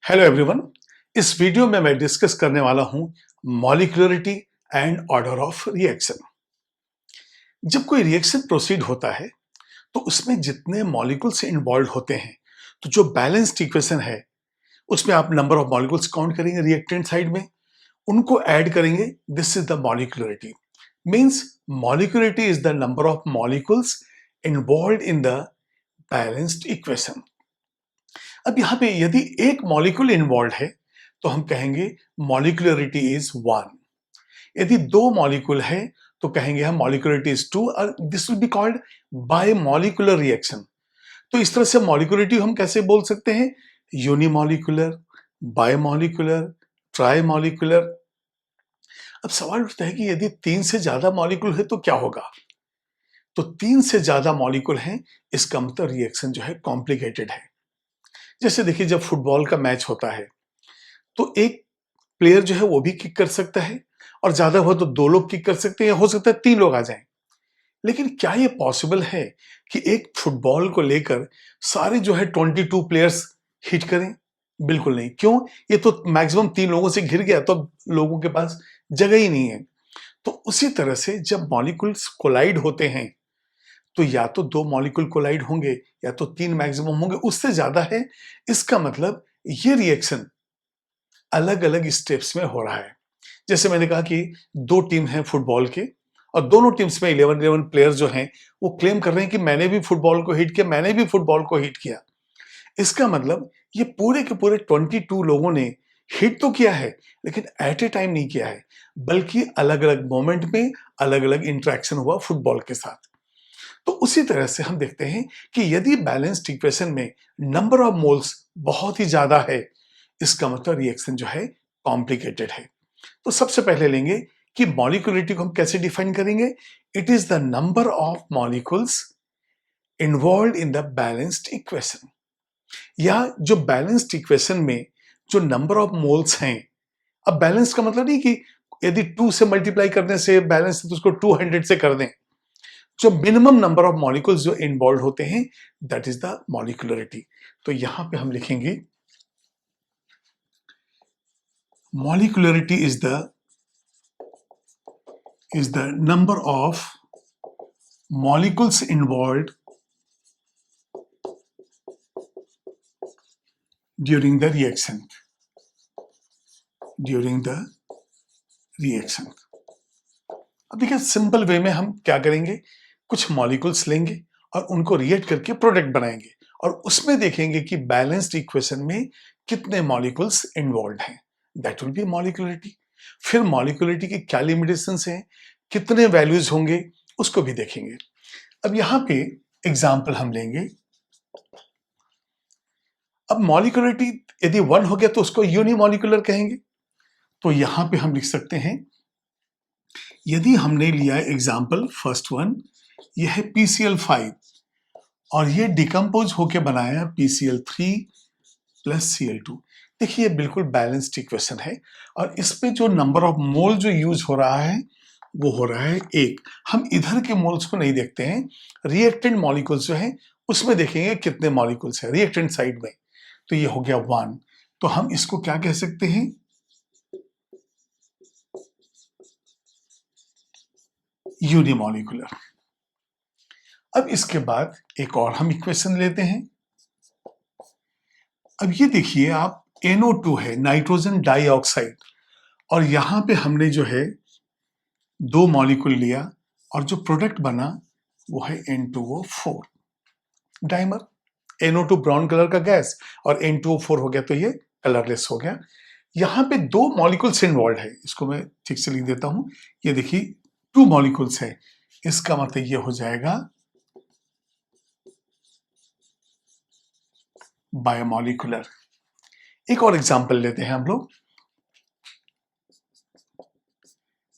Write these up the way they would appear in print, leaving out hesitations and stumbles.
Hello everyone. इस video में मैं डिस्कस करने वाला हूं molecularity and order of reaction. जब कोई रिएक्शन प्रोसीड होता है तो उसमें जितने मॉलिक्यूल्स इन्वॉल्व होते हैं, तो जो बैलेंस्ड इक्वेशन है उसमें आप नंबर ऑफ मॉलिक्यूल्स काउंट करेंगे रिएक्टेंट साइड में, उनको ऐड करेंगे। This is the molecularity. Means molecularity is the number of molecules involve in the balanced equation. अब यहां पे यदि एक मॉलिक्यूल इन्वॉल्व है तो हम कहेंगे मॉलिक्यूलरिटी इज 1। यदि दो मॉलिक्यूल है तो कहेंगे हम मॉलिक्यूलरिटी इज 2 और this will be called by molecular reaction. तो इस तरह से मॉलिक्यूलरिटी हम कैसे बोल सकते हैं? Unimolecular, bimolecular, ट्राइमॉलिक्यूलर। अब सवाल उठता है कि यदि 3 से ज्यादा मॉलिक्यूल है तो क्या होगा? तो 3 से ज्यादा मॉलिक्यूल हैं, इसका मतलब रिएक्शन जो है कॉम्प्लिकेटेड है। जैसे देखिए, जब फुटबॉल का मैच होता है तो एक प्लेयर जो है वो भी किक कर सकता है और ज्यादा हुआ तो 2 लोग किक कर सकते हैं, या हो सकता है 3 लोग आ जाएं। लेकिन क्या ये पॉसिबल है कि एक फुटबॉल को लेकर सारे जो है 22 प्लेयर्स हिट करें? बिल्कुल नहीं। क्यों? ये तो मैक्सिमम 3 लोगों से घिर गया तो लोगों के पास जगह ही नहीं है। तो उसी तरह से जब मॉलिक्यूल्स कोलाइड होते हैं तो या तो 2 मॉलिक्यूल कोलाइड होंगे या तो 3 मैक्सिमम होंगे, उससे ज्यादा है। इसका मतलब ये रिएक्शन अलग अलग स्टेप्स में हो रहा है। जैसे मैंने कहा कि 2 टीम हैं फुटबॉल के और दोनों टीम्स में 11 प्लेयर्स जो हैं वो क्लेम कर रहे हैं कि मैंने भी फुटबॉल को हिट किया, मैंने भी फुटबॉल को हिट किया। इसका मतलब ये पूरे के पूरे 22 लोगों ने हिट तो किया है, लेकिन एट ए टाइम नहीं किया है, बल्कि अलग अलग मोमेंट में अलग अलग इंटरेक्शन हुआ फुटबॉल के साथ। तो उसी तरह से हम देखते हैं कि यदि बैलेंस्ड इक्वेशन में नंबर ऑफ मोल्स बहुत ही ज्यादा है, इसका मतलब रिएक्शन जो है कॉम्प्लिकेटेड है। तो सबसे पहले लेंगे कि मॉलिक्यूलरिटी को हम कैसे डिफाइन करेंगे। It is the number of molecules involve in the balanced equation, या जो बैलेंस्ड इक्वेशन में जो नंबर ऑफ मोल्स हैं। अब बैलेंस का मतलब नहीं कि यदि 2 से मल्टीप्लाई करने से बैलेंस है तो उसको 200 से कर दें। जो मिनिमम नंबर ऑफ मॉलिक्यूल्स जो इन्वॉल्व होते हैं, दैट इज द मॉलिक्यूलरिटी। तो यहां पे हम लिखेंगे molecularity is the number of molecules involved during the reaction. अब देखिए, सिंपल वे में हम क्या करेंगे, कुछ मॉलिक्यूल्स लेंगे और उनको रिएक्ट करके प्रोडक्ट बनाएंगे और उसमें देखेंगे कि बैलेंस्ड इक्वेशन में कितने मॉलिक्यूल्स इन्वॉल्व हैं। That will be molecularity. फिर मॉलिक्यूलरिटी की क्या लिमिटेशंस हैं, कितने वैल्यूज होंगे, उसको भी देखेंगे। अब यहां पे एग्जाम्पल हम लेंगे। अब मॉलिक्यूलरिटी यदि 1 हो गया तो उसको यूनिमॉलिक्यूलर कहेंगे। तो यहां पे हम लिख सकते हैं, यदि हमने लिया एग्जाम्पल फर्स्ट वन, यह है PCl5 और ये डिकम्पोज होके बनाया PCl3 प्लस Cl2। देखिए, ये बिल्कुल बैलेंस्ड इक्वेशन है और इसमें जो नंबर ऑफ मोल जो यूज हो रहा है वो हो रहा है 1। हम इधर के मोल्स को नहीं देखते हैं, रिएक्टेंट मॉलिक्यूल्स जो है उसमें देखेंगे कितने मॉलिक्यूल्स है रिएक्टेंट साइड में। तो ये हो गया 1। तो हम इसको क्या कह सकते हैं, यूनिमॉलिक्यूलर। अब इसके बाद एक और हम इक्वेशन लेते हैं। अब ये देखिए आप, NO2 है, नाइट्रोजन डाइऑक्साइड, और यहां पे हमने जो है 2 मॉलिक्यूल लिया और जो प्रोडक्ट बना वो है N2O4 dimer. NO2 brown colour का गैस और N2O4 हो गया तो ये कलरलेस हो गया। यहां पे 2 मॉलिक्यूल्स इन्वॉल्व है, इसको मैं ठीक से लिख देता हूं। ये देखिए 2 मॉलिक्यूल्स है, इसका मतलब ये हो जाएगा बायोमॉलिक्यूलर। एक और एग्जांपल लेते हैं हम लोग।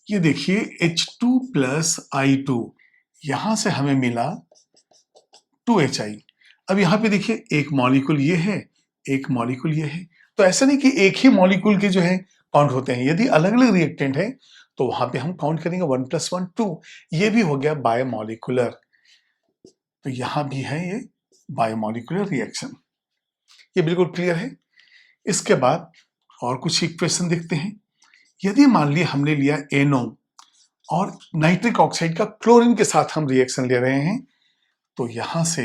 ये देखिए H2 प्लस I2, यहां से हमें मिला 2HI। अब यहां पे देखिए एक मॉलिक्यूल ये है, एक मॉलिक्यूल ये है। तो ऐसा नहीं कि एक ही मॉलिक्यूल के जो है काउंट होते हैं, यदि अलग अलग रिएक्टेंट है तो वहां पे हम काउंट करेंगे 1 + 1 2। ये भी हो गया बायोमॉलिक्यूलर। तो यहां भी है ये बायोमॉलिक्यूलर रिएक्शन। ये बिल्कुल क्लियर है। इसके बाद और कुछ इक्वेशन देखते हैं। यदि मान लिया हमने लिया NO और नाइट्रिक ऑक्साइड का क्लोरीन के साथ हम रिएक्शन ले रहे हैं, तो यहां से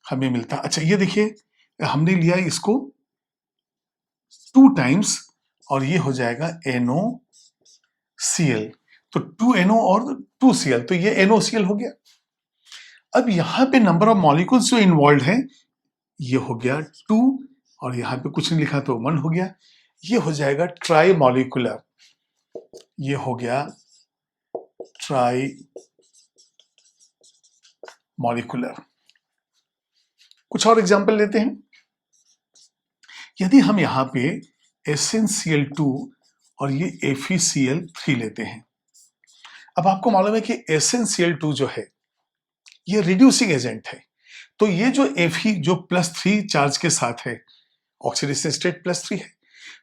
हमें मिलता, अच्छा ये देखिए हमने लिया इसको 2 टाइम्स और ये हो जाएगा NOCl, तो 2NO और 2Cl, तो ये NOCl हो गया। अब यहां पे नंबर ऑफ मॉलिक्यूल्स जो इन्वॉल्व हैं, ये हो गया 2 और यहां पे कुछ नहीं लिखा तो 1 हो गया। ये हो जाएगा ट्राई मॉलिकुलर, ये हो गया ट्राई मॉलिकुलर। कुछ और एग्जांपल लेते हैं। यदि हम यहां पे SnCl2 और ये FeCl3 लेते हैं, अब आपको मालूम है कि SnCl2 जो है ये रिड्यूसिंग एजेंट है, तो ये जो Fe जो +3 चार्ज के साथ है, ऑक्सीडेशन स्टेट +3 है,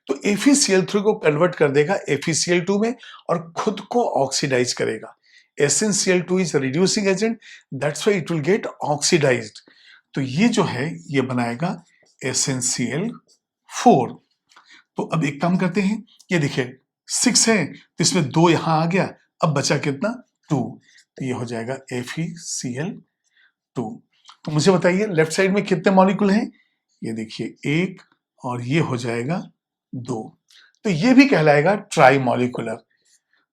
तो FeCl3 को कन्वर्ट कर देगा FeCl2 में और खुद को ऑक्सीडाइज करेगा। SnCl2 is reducing agent, that's why it will get oxidised, तो ये जो है ये बनाएगा SnCl4। तो अब एक काम करते हैं, ये देखिए 6 है तो इसमें 2 यहां आ गया, अब बचा कितना 2, तो ये हो जाएगा FeCl2। तो मुझे बताइए लेफ्ट साइड में कितने मॉलिक्यूल हैं, ये देखिए 1 और ये हो जाएगा 2, तो ये भी कहलाएगा ट्राई मॉलिकुलर,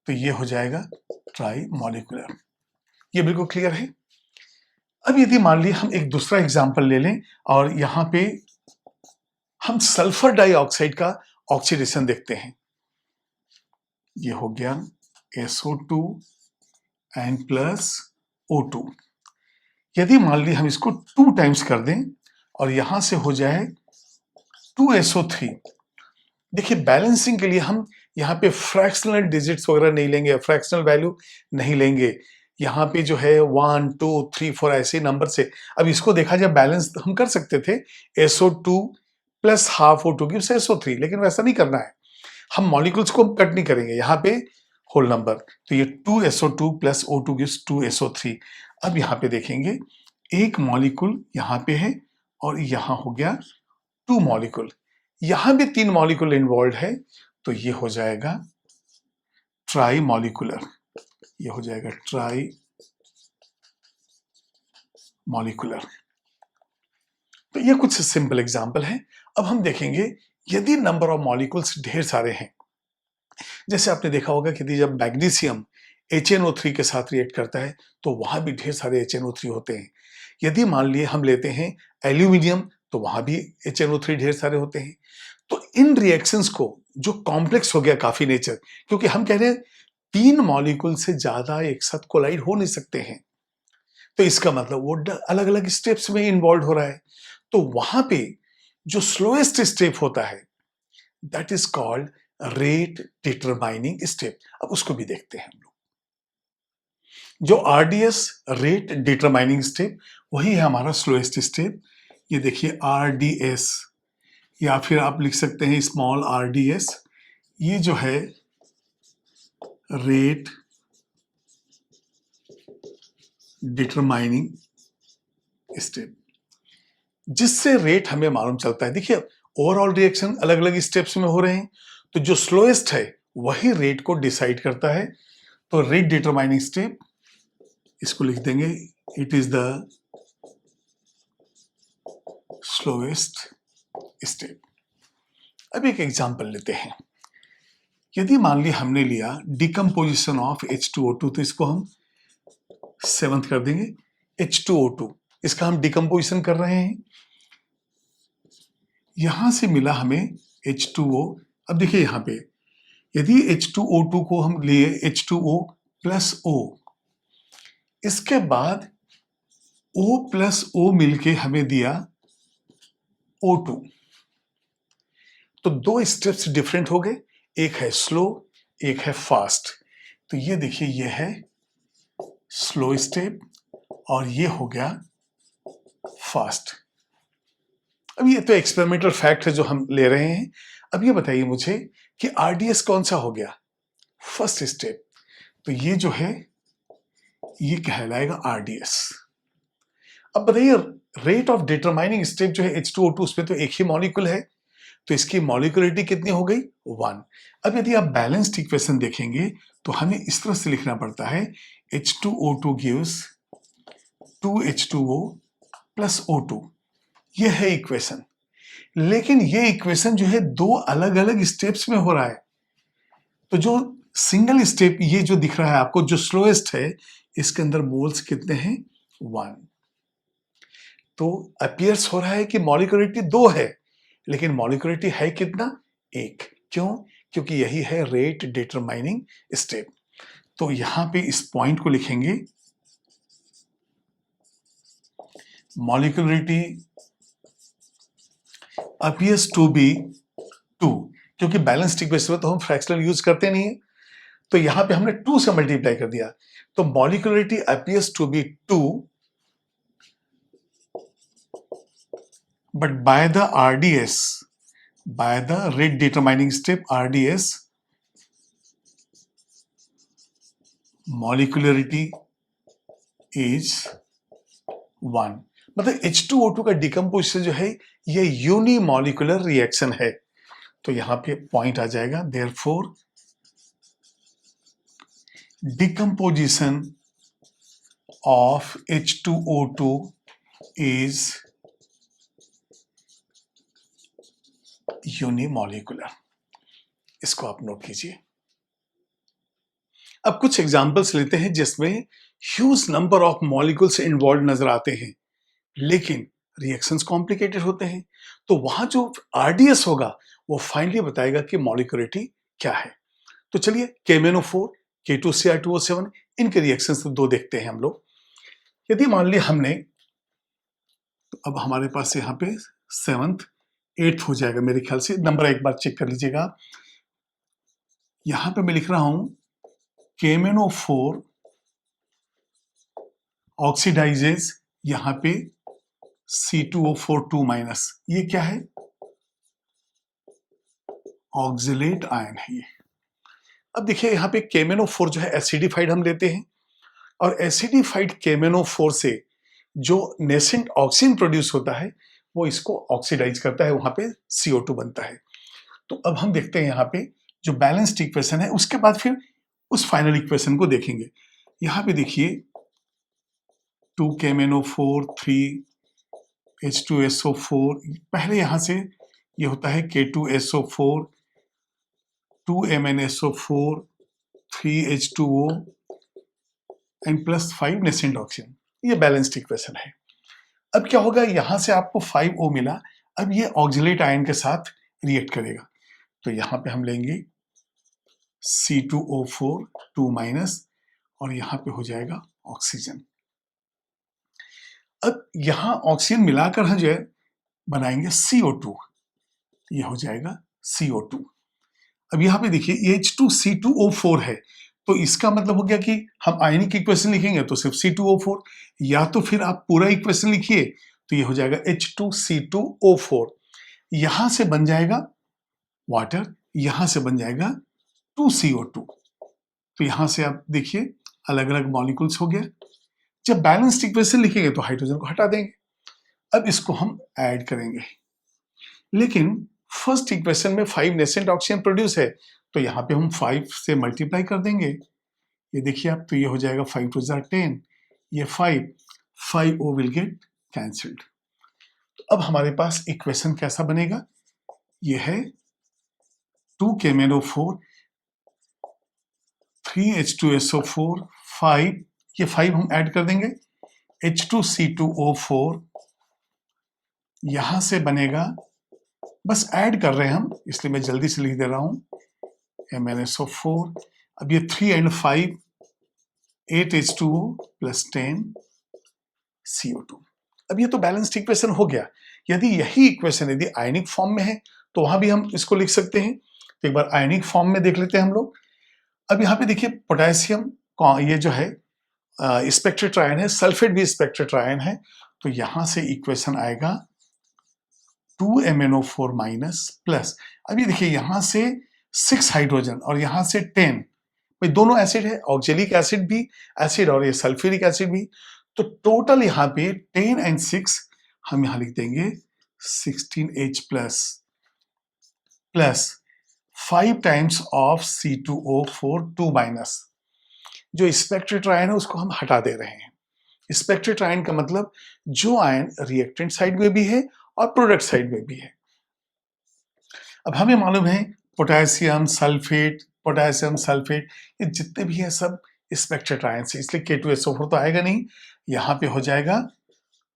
तो ये हो जाएगा ट्राई मॉलिकुलर। ये बिल्कुल क्लियर है। अब यदि मान ली हम एक दूसरा एग्जांपल ले लें और यहां पे हम सल्फर डाइऑक्साइड का ऑक्सीडेशन देखते हैं, ये हो गया SO2 एंड प्लस O2। यदि मान ली हम इसको 2 टाइम्स कर दें और यहां से हो जाए 2SO3, देखिए बैलेंसिंग के लिए हम यहाँ पे फ्रैक्शनल डिजिट्स वगैरह नहीं लेंगे, फ्रैक्शनल वैल्यू नहीं लेंगे, यहाँ पे जो है 1 2 3 4 ऐसे नंबर से। अब इसको देखा जाए बैलेंस हम कर सकते थे, SO2 plus half O2 gives SO3, लेकिन वैसा नहीं करना है, हम मॉलिक्यूल्स को कट नहीं करेंगे, यहाँ पे होल नंबर, तो ये 2SO2 plus O2 gives 2SO3। अब यहाँ पे देखेंगे एक मॉलिक्यूल यहाँ पे है और यहाँ हो गया 2 मॉलिक्यूल, यहां भी 3 मॉलिक्यूल इन्वॉल्व है, तो ये हो जाएगा ट्राई मॉलिकुलर, ये हो जाएगा ट्राई मॉलिकुलर। तो ये कुछ सिंपल एग्जांपल है। अब हम देखेंगे यदि नंबर ऑफ मॉलिक्यूल्स ढेर सारे हैं, जैसे आपने देखा होगा कि जब मैग्नीशियम HNO3 के साथ रिएक्ट करता है तो वहां भी ढेर सारे HNO3 होते हैं। यदि मान लिए हम लेते हैं एल्यूमिनियम तो वहां भी HNO3 ढेर सारे होते हैं। तो इन रिएक्शंस को जो कॉम्प्लेक्स हो गया काफी नेचर, क्योंकि हम कह रहे हैं 3 मॉलिक्यूल से ज्यादा एक साथ कोलाइड हो नहीं सकते हैं, तो इसका मतलब वो अलग अलग स्टेप्स में इन्वॉल्व हो रहा है। तो वहां पे जो स्लोएस्ट स्टेप होता है that is called rate determining step. अब उसको भी देखते हैं हम लोग। जो RDS रेट डिटरमाइनिंग स्टेप वही है हमारा स्लोएस्ट स्टेप। ये देखिए RDS, या फिर आप लिख सकते हैं स्मॉल RDS, ये जो है रेट डिटरमाइनिंग स्टेप, जिससे रेट हमें मालूम चलता है। देखिए ओवरऑल रिएक्शन अलग अलग स्टेप्स में हो रहे हैं, तो जो स्लोएस्ट है वही रेट को डिसाइड करता है। तो रेट डिटरमाइनिंग स्टेप, इसको लिख देंगे it is the slowest step. अब एक एग्जांपल लेते हैं। यदि मान ली हमने लिया डिकम्पोजिशन ऑफ H2O2, तो इसको हम 7th कर देंगे। H2O2 इसका हम डिकम्पोजिशन कर रहे हैं, यहां से मिला हमें H2O। अब देखिए यहां पे यदि H2O2 को हम लिए H2O प्लस O, इसके बाद O प्लस O मिलके हमें दिया O2, तो 2 स्टेप्स डिफरेंट हो गए, एक है स्लो एक है फास्ट। तो ये देखिए ये है स्लो स्टेप और ये हो गया फास्ट। अब ये तो एक्सपेरिमेंटल फैक्ट है जो हम ले रहे हैं। अब ये बताइए मुझे कि RDS कौन सा हो गया, फर्स्ट स्टेप, तो ये जो है ये कहलाएगा RDS। अब बताइए रेट ऑफ डिटरमाइनिंग स्टेप जो है H2O2, उसमें तो एक ही मॉलिक्यूल है, तो इसकी मॉलिक्यूलरिटी कितनी हो गई 1। अब यदि आप बैलेंस्ड इक्वेशन देखेंगे तो हमें इस तरह से लिखना पड़ता है H2O2 gives 2H2O plus O2। ये है इक्वेशन, लेकिन ये इक्वेशन जो है दो अलग अलग स्टेप्स में हो रहा है। तो जो सिंगल स्टेप ये जो दिख रहा है आपको, जो स्लोएस्ट है, इसके अंदर मोल्स कितने हैं 1। तो अपीयर्स हो रहा है कि मॉलिक्यूलरिटी 2 है, लेकिन मॉलिक्यूलरिटी है कितना 1। क्यों? क्योंकि यही है रेट डिटरमाइनिंग स्टेप। तो यहां पे इस पॉइंट को लिखेंगे मॉलिक्यूलरिटी अपीयर्स टू बी 2, क्योंकि बैलेंस्ड इक्वेशन में तो हम फ्रैक्शनल यूज करते नहीं है, तो यहां पे हमने 2 से मल्टीप्लाई कर दिया। तो molecularity appears to be 2, but by the RDS, by the rate determining step RDS, molecularity is 1। मतलब H2O2 का डिकम्पोजिशन जो है ये यूनिमॉलिक्यूलर रिएक्शन है। तो यहां पे पॉइंट आ जाएगा therefore decomposition of H2O2 is unimolecular. इसको आप नोट कीजिए। अब कुछ एग्जांपल्स लेते हैं जिसमें huge number of molecules involve नजर आते हैं, लेकिन रिएक्शंस कॉम्प्लिकेटेड होते हैं। तो वहां जो आरडीएस होगा वो फाइनली बताएगा कि मॉलिक्यूलरिटी क्या है। तो चलिए KMnO4, K2Cr2O7 इनके रिएक्शंस तो 2 देखते हैं हम लोग। यदि मान लिया हमने, तो अब हमारे पास यहाँ पे 7th 8th हो जाएगा मेरे ख्याल से। नंबर एक बार चेक कर लीजिएगा। यहां पे मैं लिख रहा हूं KMnO4 ऑक्सीडाइजेज यहां पे C2O4 2-। ये क्या है? ऑक्सिलेट आयन है ये। अब देखिए यहां पे KMnO4 जो है एसिडिफाइड हम लेते हैं, और एसिडिफाइड KMnO4 से जो नेसेंट ऑक्सीजन प्रोड्यूस होता है वो इसको ऑक्सीडाइज करता है, वहां पे CO2 बनता है। तो अब हम देखते हैं यहाँ पे जो बैलेंस्ड इक्वेशन है, उसके बाद फिर उस फाइनल इक्वेशन को देखेंगे। यहाँ पे देखिए 2 KMnO4 3 H2SO4, पहले यहां से ये होता है K2SO4 2 MnSO4 3 H2O and plus 5 nascent oxygen. ये बैलेंस्ड इक्वेशन है। अब क्या होगा, यहां से आपको 5O मिला, अब ये ऑक्सिलेट आयन के साथ रिएक्ट करेगा। तो यहां पे हम लेंगे C2O4 2- और यहां पे हो जाएगा ऑक्सीजन। अब यहां ऑक्सीजन मिलाकर हम जो है बनाएंगे CO2, ये हो जाएगा CO2। अब यहां पे देखिए H2C2O4 है, तो इसका मतलब हो गया कि हम आयनिक इक्वेशन लिखेंगे तो सिर्फ C2O4, या तो फिर आप पूरा इक्वेशन लिखिए तो ये हो जाएगा H2C2O4। यहां से बन जाएगा वाटर, यहां से बन जाएगा 2CO2। तो यहां से आप देखिए अलग अलग मॉलिक्यूल्स हो गया। जब बैलेंस्ड इक्वेशन लिखेंगे तो हाइड्रोजन को हटा देंगे। अब इसको हम ऐड करेंगे, लेकिन फर्स्ट इक्वेशन में 5 नेसेंट ऑक्सीजन प्रोड्यूस है, तो यहां पे हम 5 से मल्टीप्लाई कर देंगे। ये देखिए आप, तो ये हो जाएगा 5 2 10, ये 5O विल गेट कैंसिल्ड। अब हमारे पास इक्वेशन कैसा बनेगा, ये है 2 KMnO4 3 H2SO4 5, ये 5 हम ऐड कर देंगे H2C2O4, यहां से बनेगा, बस ऐड कर रहे हैं हम इसलिए मैं जल्दी से लिख दे रहा हूं MnSO4। अब ये 3 and 5 8 H2O प्लस 10 CO2। अब ये तो बैलेंस्ड इक्वेशन हो गया। यदि यही इक्वेशन यदि आयनिक फॉर्म में है तो वहां भी हम इसको लिख सकते हैं। तो एक बार आयनिक फॉर्म में देख लेते हैं हम लोग। अब यहाँ पे देखिए पोटेशियम ये जो है स्पेक्ट्रेट आयन है, सल्फेट भी स्पेक्ट्रेट आयन है, तो यहां से इक्वेशन आएगा 2 MnO4- प्लस, अभी देखिए यहां से 6 हाइड्रोजन और यहां से 10, भाई दोनों एसिड है, ऑक्जेलिक एसिड भी एसिड और ये सल्फ्यूरिक एसिड भी, तो टोटल यहां पे 10 and 6 हम यहां लिख देंगे 16H plus. Plus 5 times of C2O4 2 minus. जो स्पेक्ट्रेट आयन है उसको हम हटा दे रहे हैं। स्पेक्ट्रेट आयन का मतलब जो आयन रिएक्टेंट साइड में भी है और प्रोडक्ट साइड में भी है। अब हमें मालूम है पोटेशियम सल्फेट ये जितने भी हैं सब स्पेक्ट्रेट आयंस है, इसलिए K2SO4 तो आएगा नहीं। यहाँ पे हो जाएगा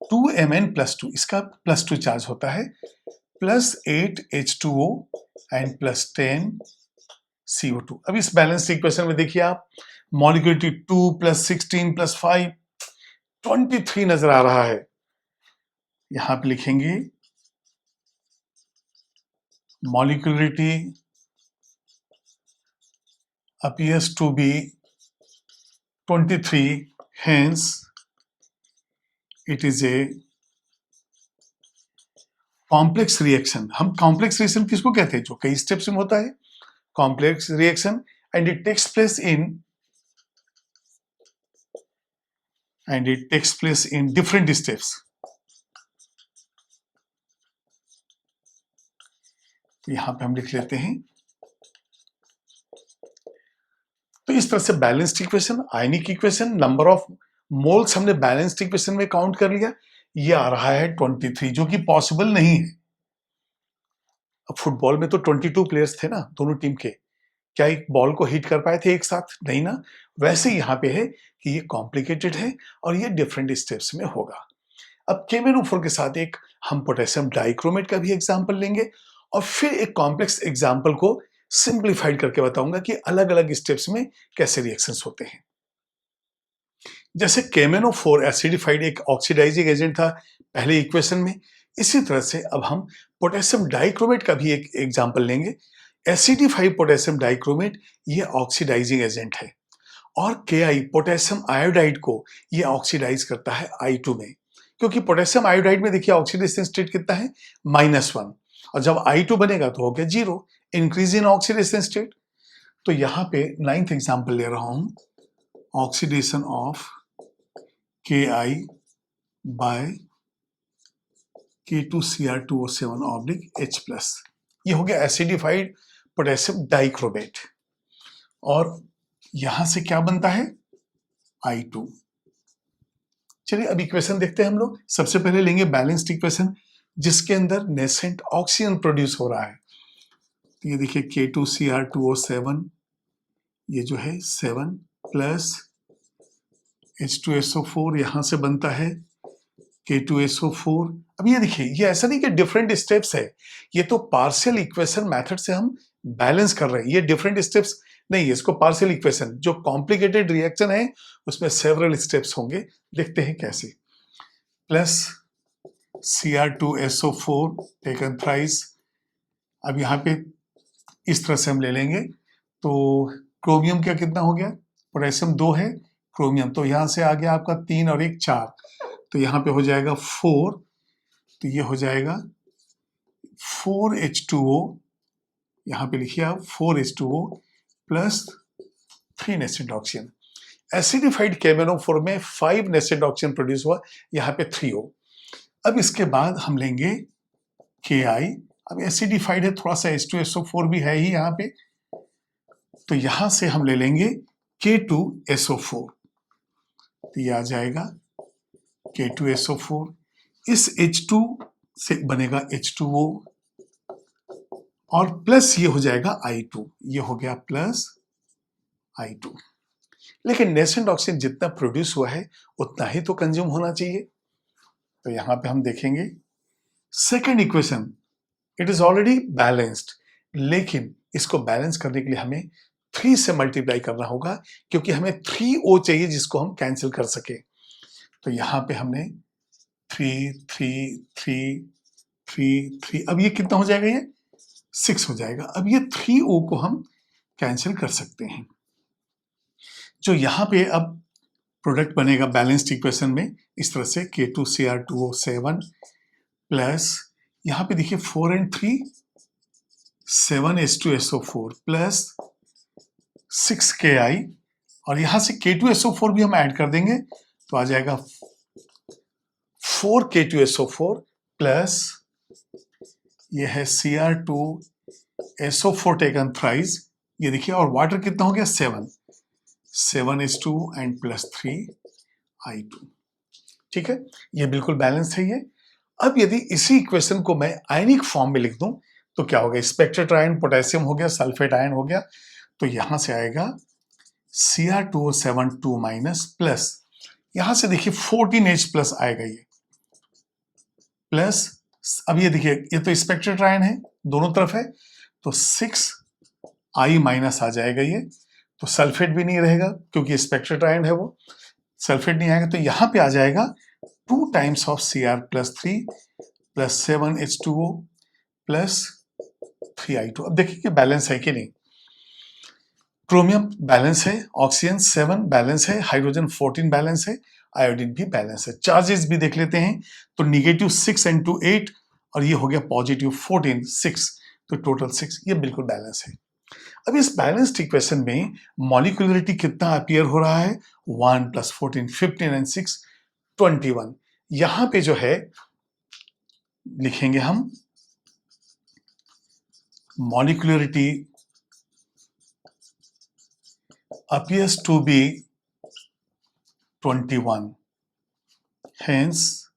2Mn+2, इसका +2 चार्ज होता है, +8H2O एंड +10CO2। अब इस बैलेंस्ड इक्वेशन में देखिए आप, मॉलिक्यूलरिटी 2 + 16 + 5 23 नजर आ रहा है। यहां पे लिखेंगे molecularity appears to be 23, hence it is a complex reaction। हम complex reaction किसको कहते हैं? जो कई स्टेप्स में होता है, complex reaction, and it takes place in different steps। यहां पे हम लिख लेते हैं। तो इस तरह से balanced equation, ionic equation, number of moles हमने बैलेंस्ड इक्वेशन में काउंट कर लिया, ये आ रहा है 23, जो कि पॉसिबल नहीं है। अब फुटबॉल में तो 22 प्लेयर्स थे ना दोनों टीम के, क्या एक बॉल को हिट कर पाए थे एक साथ? नहीं ना। वैसे यहाँ पे है कि ये कॉम्प्लिकेटेड है और ये डिफरेंट स्टेप्स में होगा। अब KMnO4 के साथ एक हम पोटेशियम डाइक्रोमेट का भी एग्जाम्पल लेंगे और फिर एक कॉम्प्लेक्स एग्जाम्पल को सिंप्लीफाइड करके बताऊंगा कि अलग अलग स्टेप्स में कैसे रिएक्शंस होते हैं। जैसे KMnO4 एसिडिफाइड एक ऑक्सीडाइजिंग एजेंट था पहले इक्वेशन में, इसी तरह से अब हम पोटेशियम डाइक्रोमेट का भी एक एग्जाम्पल लेंगे। एसिडिफाइड पोटेशियम डाइक्रोमेट ये ऑक्सीडाइजिंग एजेंट है और Ki पोटेशियम आयोडाइड को ये ऑक्सीडाइज करता है I2 में, क्योंकि पोटेशियम आयोडाइड में देखिए ऑक्सीडेशन स्टेट कितना है? -1, और जब I2 बनेगा तो हो गया 0, इंक्रीज इन ऑक्सीडेशन स्टेट। तो यहाँ पे 9th एग्जाम्पल ले रहा हूं, oxidation of Ki bye K2Cr2O7/H+, ये हो गया एसिडिफाइड पोटेशियम डाइक्रोमेट। और यहां से क्या बनता है? I2। चलिए अब इक्वेशन देखते हैं हम लोग। सबसे पहले लेंगे बैलेंस्ड इक्वेशन जिसके अंदर नेसेंट ऑक्सीजन प्रोड्यूस हो रहा है। तो ये देखिए K2Cr2O7, ये जो है 7 प्लस H2SO4 यहां से बनता है K2SO4। अब ये देखिए, ये ऐसा नहीं कि डिफरेंट स्टेप्स है, ये तो पार्शियल इक्वेशन मेथड से हम बैलेंस कर रहे हैं, ये डिफरेंट स्टेप्स नहीं है। इसको पार्शियल इक्वेशन, जो कॉम्प्लिकेटेड रिएक्शन है उसमें सेवरल स्टेप्स होंगे, देखते हैं कैसे। Plus Cr2SO4 taken thrice. अब यहाँ पे इस तरह से हम ले लेंगे, तो क्रोमियम क्या कितना हो गया? पोटेशियम 2 है, क्रोमियम तो यहाँ से आ गया आपका 3 और 1 4, तो यहाँ पे हो जाएगा 4, तो ये हो जाएगा 4H2O, यहाँ पे लिखिए आप 4H2O plus 3 nested oxygen. Acidified KMnO4 में 5 नेस्टेड ऑक्सीजन प्रोड्यूस हुआ, यहाँ पे 3O। अब इसके बाद हम लेंगे Ki। अब एसिडिफाइड है, थोड़ा सा H2SO4 भी है ही यहाँ पे, तो यहां से हम ले लेंगे K2SO4, तो ये आ जाएगा K2SO4। इस H2 से बनेगा H2O और प्लस ये हो जाएगा I2, ये हो गया प्लस I2। लेकिन नेसेंट ऑक्सीजन जितना प्रोड्यूस हुआ है उतना ही तो कंज्यूम होना चाहिए। तो यहां पे हम देखेंगे second equation, it is already balanced, लेकिन इसको बैलेंस करने के लिए हमें 3 से मल्टीप्लाई करना होगा, क्योंकि हमें 3O चाहिए जिसको हम कैंसिल कर सके। तो यहां पे हमने 3 3 3 3 3, अब ये कितना हो जाएगा? ये 6 हो जाएगा। अब ये 3O को हम कैंसिल कर सकते हैं। जो यहां पे अब प्रोडक्ट बनेगा बैलेंस्ड इक्वेशन में इस तरह से, K2Cr2O7 प्लस यहां पे देखिए 4 and 3 7H2SO4 प्लस 6Ki, और यहां से K2SO4 भी हम ऐड कर देंगे, तो आ जाएगा 4K2SO4 प्लस ये है Cr2 SO4 टेकन थ्राइस, ये देखिए, और वाटर कितना हो गया 7H2 एंड प्लस 3I2। ठीक है, ये बिल्कुल बैलेंस है ये। अब यदि इसी इक्वेशन को मैं आयनिक फॉर्म में लिख दूं तो क्या होगा, स्पेक्ट्रेट आयन पोटेशियम हो गया, सल्फेट आयन हो गया, तो यहां से आएगा Cr2O7 2 माइनस प्लस, यहां से देखिए 14H प्लस आएगा ये प्लस। अब ये देखिए, ये तो स्पेक्ट्रेट आयन है, दोनों तरफ है, तो 6I माइनस आ जाएगा ये, तो सल्फेट भी नहीं रहेगा क्योंकि स्पेक्ट्रेट आयन है वो, सल्फेट नहीं आएगा, तो यहां पे आ जाएगा 2 times of Cr plus 3 plus 7H2O plus 3I2। अब देखिए कि बैलेंस है कि नहीं, क्रोमियम बैलेंस है, ऑक्सीजन 7 बैलेंस है, हाइड्रोजन 14 बैलेंस है, आयोडीन भी बैलेंस है। चार्जेस भी देख लेते हैं, तो निगेटिव 6 and 2 8, और ये हो गया पॉजिटिव 14 6, तो टोटल 6, ये बिल्कुल बैलेंस है। अब इस बैलेंस्ड इक्वेशन में मॉलिक्यूलरिटी कितना अपीयर हो रहा है, 1 + 14 15 and 6 21। यहां पे जो है लिखेंगे हम molecularity appears to be 21, hence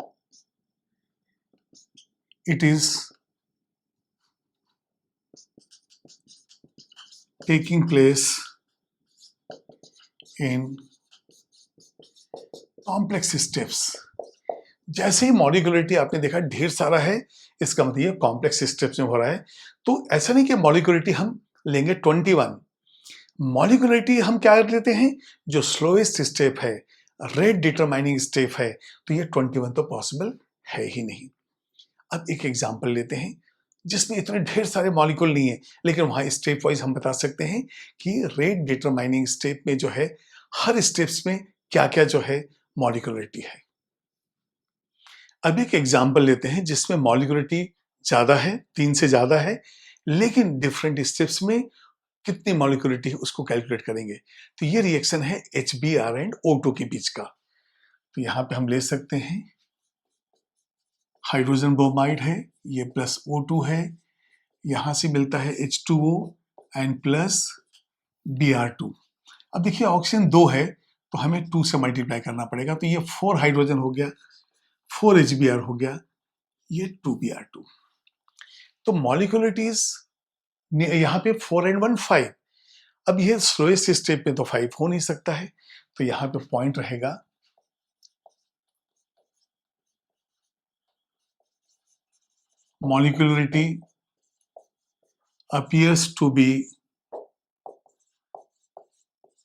it is taking place in complex steps। जैसे ही मॉलिक्यूलरिटी आपने देखा ढेर सारा है, इसका मतलब ये कॉम्प्लेक्स स्टेप्स में हो रहा है। तो ऐसा नहीं कि मॉलिक्यूलरिटी हम लेंगे 21, मॉलिक्यूलरिटी हम क्या कर लेते हैं, जो स्लोएस्ट स्टेप है, रेट डिटरमाइनिंग स्टेप है, तो ये 21 तो पॉसिबल है ही नहीं। अब एक एग्जांपल लेते हैं जिसमें इतने ढेर सारे मॉलिक्यूल नहीं है, लेकिन वहां स्टेप वाइज हम बता सकते हैं कि रेट डिटरमाइनिंग स्टेप में जो है हर स्टेप्स में क्या क्या जो है मॉलिक्यूलरिटी है। अब एक एग्जांपल लेते हैं जिसमें मॉलिक्यूलरिटी ज्यादा है, 3 से ज्यादा है, लेकिन डिफरेंट स्टेप्स में कितनी मॉलिक्यूलरिटी है उसको कैलकुलेट करेंगे। तो ये रिएक्शन है HBr एंड O2 के बीच का। तो यहां पे हम ले सकते हैं हाइड्रोजन ब्रोमाइड है, ये प्लस O2 है, यहां से मिलता है H2O एंड प्लस Br2। अब देखिए ऑक्सीजन 2 है तो हमें 2 से मल्टीप्लाई करना पड़ेगा, तो ये 4 हाइड्रोजन हो गया, 4 HBr हो गया, ये 2Br2। तो मॉलिक्यूलरिटीज यहां पे 4 and 1 5। अब ये स्लोएस्ट स्टेप में तो 5 हो नहीं सकता है, तो यहां पे पॉइंट रहेगा मॉलिक्यूलरिटी अपीयर्स टू बी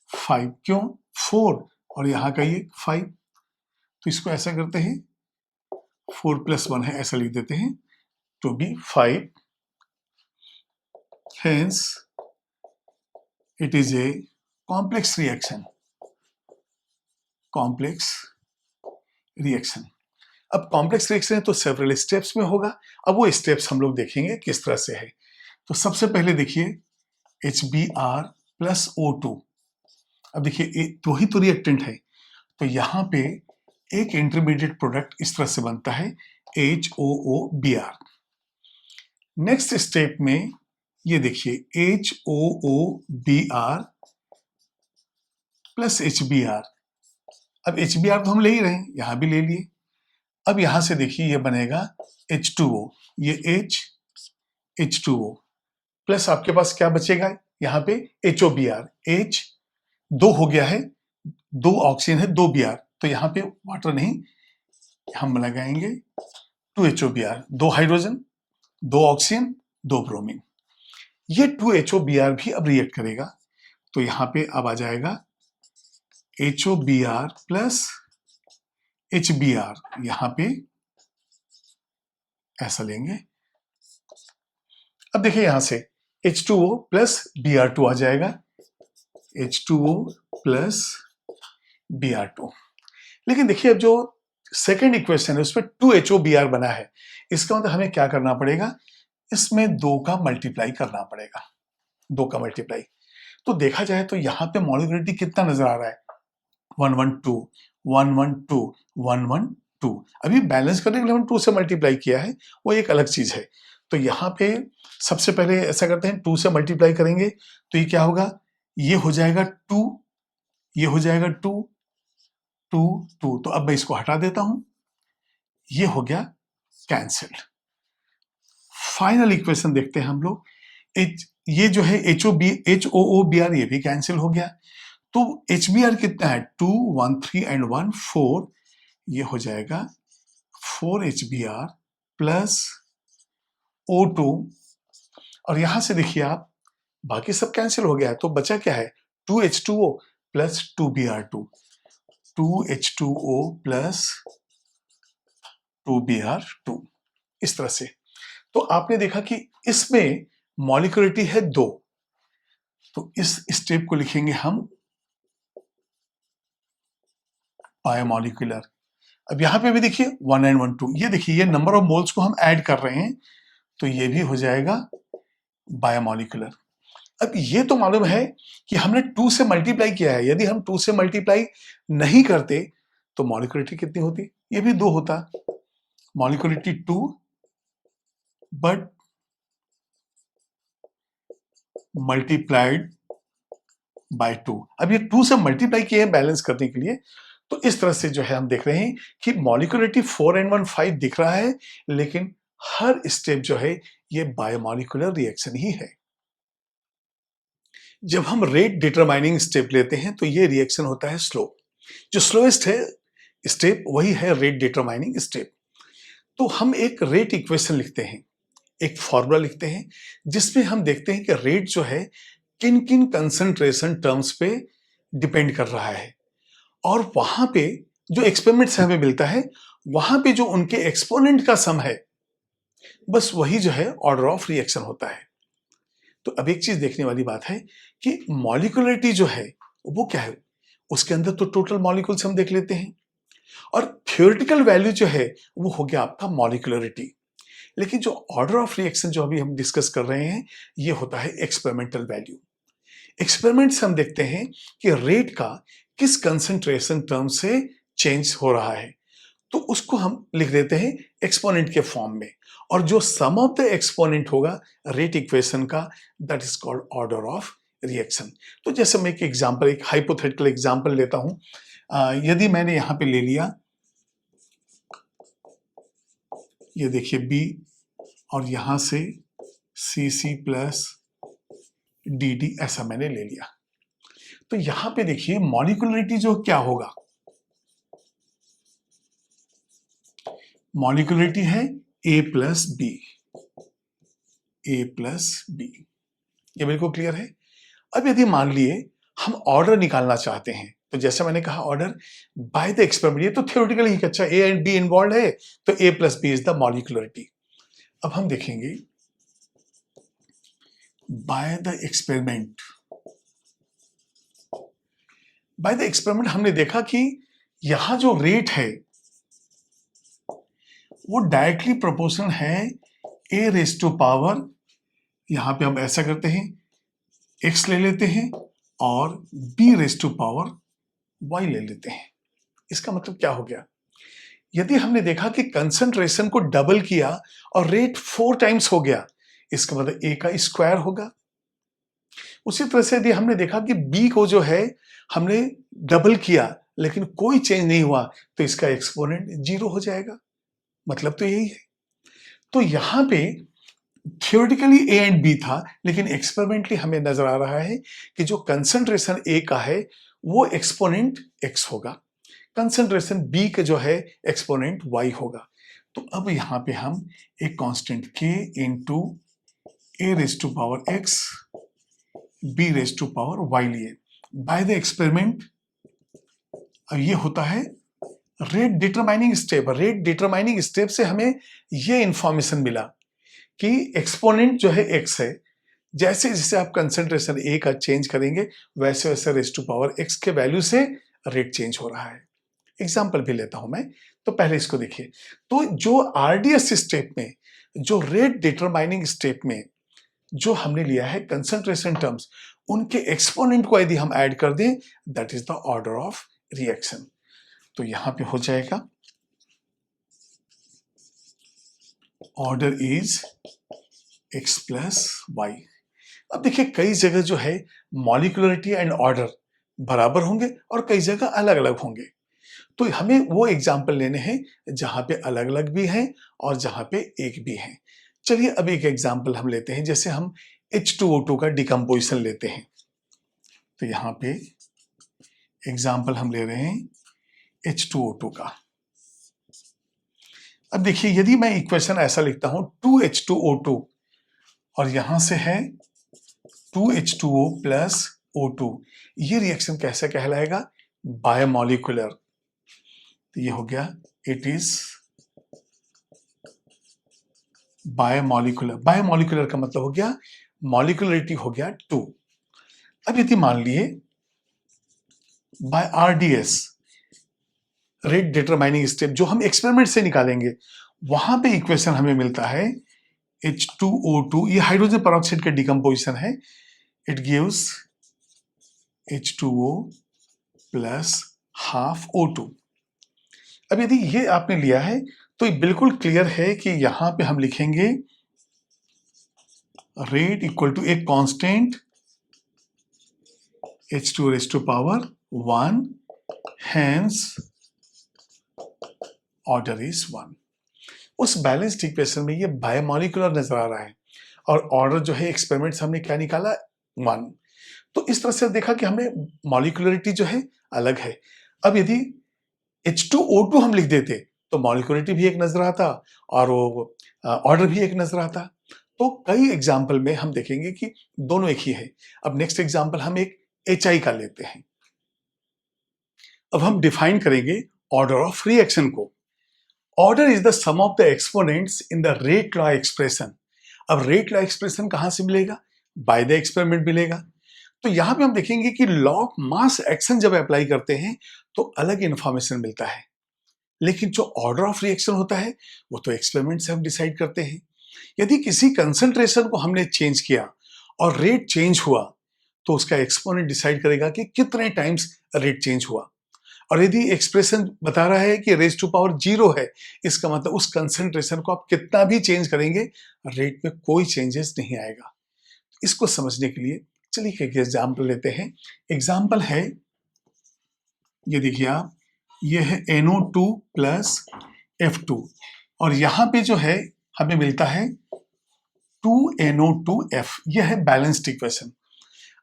5। क्यों 4 और यहां का ये 5, तो इसको ऐसा करते हैं 4 + 1 है, ऐसा लिख देते हैं to be 5, hence it is a complex reaction, complex reaction. अब कॉम्प्लेक्स रिएक्शन है तो सेवरल स्टेप्स में होगा। अब वो स्टेप्स हम लोग देखेंगे किस तरह से है। तो सबसे पहले देखिए HBr + O2। अब देखिए दो ही तो रिएक्टेंट है, तो यहां पे एक इंटरमीडिएट प्रोडक्ट इस तरह से बनता है HOOBr। नेक्स्ट स्टेप में ये देखिए HOOBr + HBr। अब HBr तो हम ले ही रहे हैं, यहां भी ले लिए। अब यहां से देखिए ये बनेगा H2O, ये H2O प्लस आपके पास क्या बचेगा यहां पे HOBr, H 2 हो गया है, 2 ऑक्सीजन है, 2 Br, तो यहां पे वाटर नहीं, हम लगाएंगे 2HOBr, 2 हाइड्रोजन, 2 ऑक्सीजन, 2 ब्रोमीन। ये 2HOBr भी अब रिएक्ट करेगा, तो यहां पे अब आ जाएगा HOBr + HBr, यहां पे ऐसा लेंगे। अब देखिए यहां से H2O + Br2 आ जाएगा, H2O + Br2। लेकिन देखिए अब जो सेकेंड इक्वेशन है उसमें 2HOBr बना है, इसका मतलब हमें क्या करना पड़ेगा, इसमें 2 का मल्टीप्लाई करना पड़ेगा, 2 का मल्टीप्लाई। तो देखा जाए तो यहां पे मॉलिक्यूलरिटी कितना नजर आ रहा है, 112 112 112। अभी बैलेंस करने के लिए हम 2 से मल्टीप्लाई किया है, वो एक अलग चीज है। तो यहाँ पे सबसे पहले ऐसा करते हैं, 2 से मल्टीप्लाई करेंगे तो ये क्या होगा, ये हो जाएगा 2, ये हो जाएगा 2, 2, 2। तो अब मैं इसको हटा देता हूं, ये हो गया कैंसिल। फाइनल इक्वेशन देखते हैं हम लोग। ये जो है HOOBR ये भी कैंसिल हो गया। तो HBR कितना है, 2, 1, 3 एंड 1 4, ये हो जाएगा 4 HBR प्लस O2। और यहां से देखिए आप, बाकी सब कैंसिल हो गया है, तो बचा क्या है, 2H2O plus 2Br2, 2H2O plus 2Br2, इस तरह से। तो आपने देखा कि इसमें मॉलिक्यूलरिटी है 2, तो इस स्टेप को लिखेंगे हम बायोमॉलिक्यूलर। अब यहां पे भी देखिए 1 and 1 2, ये देखिए ये नंबर ऑफ मोल्स को हम ऐड कर रहे हैं, तो ये भी हो जाएगा बायोमॉलिक्यूलर। अब ये तो मालूम है कि हमने 2 से मल्टीप्लाई किया है, यदि हम 2 से मल्टीप्लाई नहीं करते तो मॉलिक्यूलरिटी कितनी होती, ये भी 2 होता, मॉलिक्यूलरिटी 2 बट मल्टीप्लाइड बाय 2। अब ये 2 से मल्टीप्लाई किए हैं बैलेंस करने के लिए, तो इस तरह से जो है हम देख रहे हैं कि मॉलिक्यूलरिटी 4 and 1 5 दिख रहा है, लेकिन हर स्टेप जो है ये बायोमॉलिक्यूलर रिएक्शन ही है। जब हम रेट डिटरमाइनिंग स्टेप लेते हैं तो ये रिएक्शन होता है स्लो। जो स्लोएस्ट है स्टेप वही है रेट डिटरमाइनिंग स्टेप। तो हम एक रेट इक्वेशन लिखते हैं, एक फॉर्मूला लिखते हैं, जिसमें हम देखते हैं कि रेट जो है किन किन कंसंट्रेशन टर्म्स पे डिपेंड कर रहा है, और वहां पे जो एक्सपेरिमेंट से हमें मिलता है वहां पे जो उनके एक्सपोनेंट का सम है, बस वही जो है ऑर्डर ऑफ रिएक्शन होता है। तो अब एक चीज देखने वाली बात है कि मॉलिक्यूलरिटी जो है वो क्या है, उसके अंदर तो टोटल मॉलिक्यूल्स हम देख लेते हैं, और थ्योरेटिकल वैल्यू जो है वो हो गया आपका मॉलिक्यूलरिटी। लेकिन जो ऑर्डर ऑफ रिएक्शन जो अभी हम डिस्कस कर रहे हैं ये होता है एक्सपेरिमेंटल वैल्यू। एक्सपेरिमेंट से हम देखते हैं कि रेट का किस कंसंट्रेशन टर्म से चेंज हो रहा है, तो उसको हम लिख देते हैं एक्सपोनेंट के फॉर्म में, और जो सम ऑफ द एक्सपोनेंट होगा रेट इक्वेशन का, that is called order of reaction. तो जैसे मैं एक एग्जांपल, एक हाइपोथेटिकल एग्जांपल लेता हूं। यदि मैंने यहां पे ले लिया, ये देखिए B, और यहां से CC प्लस DD ऐसा मैंने ले लिया, तो यहां पे देखिए मॉलिक्यूलरिटी जो क्या होगा, मॉलिक्यूलरिटी है A plus B, A plus B। ये बिल्कुल क्लियर है। अब यदि मान लिए हम ऑर्डर निकालना चाहते हैं, तो जैसे मैंने कहा ऑर्डर बाय द एक्सपेरिमेंट, ये तो थियोरेटिकल ही, अच्छा A एंड B इन्वॉल्व है तो A plus B is the molecularity. अब हम देखेंगे bye the experiment. Bye the experiment हमने देखा कि यहां जो रेट है वो डायरेक्टली प्रोपोर्शनल है A रेज टू पावर, यहां पे हम ऐसा करते हैं x ले लेते हैं और B raise to power y ले लेते हैं। इसका मतलब क्या हो गया, यदि हमने देखा कि कंसंट्रेशन को डबल किया और रेट 4 टाइम्स हो गया, इसका मतलब A का स्क्वायर होगा। उसी तरह से यदि हमने देखा कि B को जो है हमने डबल किया लेकिन कोई चेंज नहीं हुआ, तो इसका एक्सपोनेंट 0 हो जाएगा। मतलब तो यही है। तो यहां पे थियोरेटिकली A एंड B था, लेकिन एक्सपेरिमेंटली हमें नजर आ रहा है कि जो कंसंट्रेशन A का है वो एक्सपोनेंट x होगा, कंसंट्रेशन B का जो है एक्सपोनेंट y होगा। तो अब यहां पे हम एक constant k into A raise to power x B raise to power y लिए बाय द एक्सपेरिमेंट। अब ये होता है rate determining step. Rate determining step से हमें ये इंफॉर्मेशन मिला कि एक्सपोनेंट जो है x है, जैसे जैसे आप कंसंट्रेशन A का चेंज करेंगे वैसे वैसे रेज टू पावर x के वैल्यू से रेट चेंज हो रहा है। एग्जाम्पल भी लेता हूं मैं, तो पहले इसको देखिए। तो जो RDS स्टेप में, जो रेट डिटरमाइनिंग स्टेप में जो हमने लिया है कंसंट्रेशन टर्म्स, उनके एक्सपोनेंट को यदि हम ऐड कर दें, that is the order of reaction. तो यहां पे हो जाएगा order is x plus y. अब देखिए कई जगह जो है मॉलिक्यूलरिटी एंड ऑर्डर बराबर होंगे और कई जगह अलग अलग होंगे। तो हमें वो एग्जाम्पल लेने हैं जहां पे अलग अलग भी हैं और जहां पे एक भी है। चलिए अब एक एग्जाम्पल हम लेते हैं, जैसे हम H2O2 का डिकम्पोजिशन लेते हैं। तो यहाँ पे एग्जाम्पल हम ले रहे हैं H2O2 का। अब देखिए यदि मैं इक्वेशन ऐसा लिखता हूं 2H2O2 और यहां से है 2H2O प्लस O2, ये रिएक्शन कैसे कहलाएगा? बायोमॉलिक्यूलर। तो ये हो गया, इट इज बायोमॉलिक्यूलर। बायोमॉलिक्यूलर का मतलब हो गया मॉलिक्यूलरिटी हो गया 2। अब यदि मान लिए by RDS, rate determining step, जो हम एक्सपेरिमेंट से निकालेंगे, वहां पे इक्वेशन हमें मिलता है H2O2, ये हाइड्रोजन पेरोक्साइड का डिकम्पोजिशन है। It gives H2O plus half O2। अब यदि ये आपने लिया है तो ये बिल्कुल क्लियर है कि यहां पे हम लिखेंगे रेट इक्वल टू एक constant H2 raise to power 1, hence order is 1। उस बैलेंस्ड इक्वेशन में ये बायोमॉलिक्यूलर नजर आ रहा है और ऑर्डर जो है एक्सपेरिमेंट से हमने क्या निकाला? 1। तो इस तरह से देखा कि हमें मॉलिक्यूलरिटी जो है अलग है। अब यदि H2O2 हम लिख देते तो मॉलिक्यूलरिटी भी एक नजर आता और वो ऑर्डर भी एक नजर आता। तो कई एग्जाम्पल में हम देखेंगे कि दोनों एक ही है। अब नेक्स्ट एग्जाम्पल हम एक HI का लेते हैं। अब हम डिफाइन करेंगे ऑर्डर ऑफ रिएक्शन को। Order is the sum of the exponents in the rate law expression. अब रेट लॉ एक्सप्रेशन कहां से मिलेगा? बाय द एक्सपेरिमेंट मिलेगा। तो यहां पे हम देखेंगे कि लॉ ऑफ मास एक्शन जब अप्लाई करते हैं तो अलग इंफॉर्मेशन मिलता है, लेकिन जो ऑर्डर ऑफ रिएक्शन होता है वो तो एक्सपेरिमेंट से हम डिसाइड करते हैं। यदि किसी कंसंट्रेशन को हमने चेंज किया और रेट चेंज हुआ तो उसका एक्सपोनेंट डिसाइड करेगा कि कितने टाइम्स रेट चेंज हुआ। और यदि एक्सप्रेशन बता रहा है कि रेज टू पावर 0 है, इसका मतलब उस कंसंट्रेशन को आप कितना भी चेंज करेंगे रेट में कोई चेंजेस नहीं आएगा। इसको समझने के लिए चलिए एक एग्जाम्पल लेते हैं। एग्जाम्पल है, ये देखिए आप, ये है NO2 प्लस F2 और यहां पे जो है हमें मिलता है 2NO2F। यह है बैलेंस्ड इक्वेशन।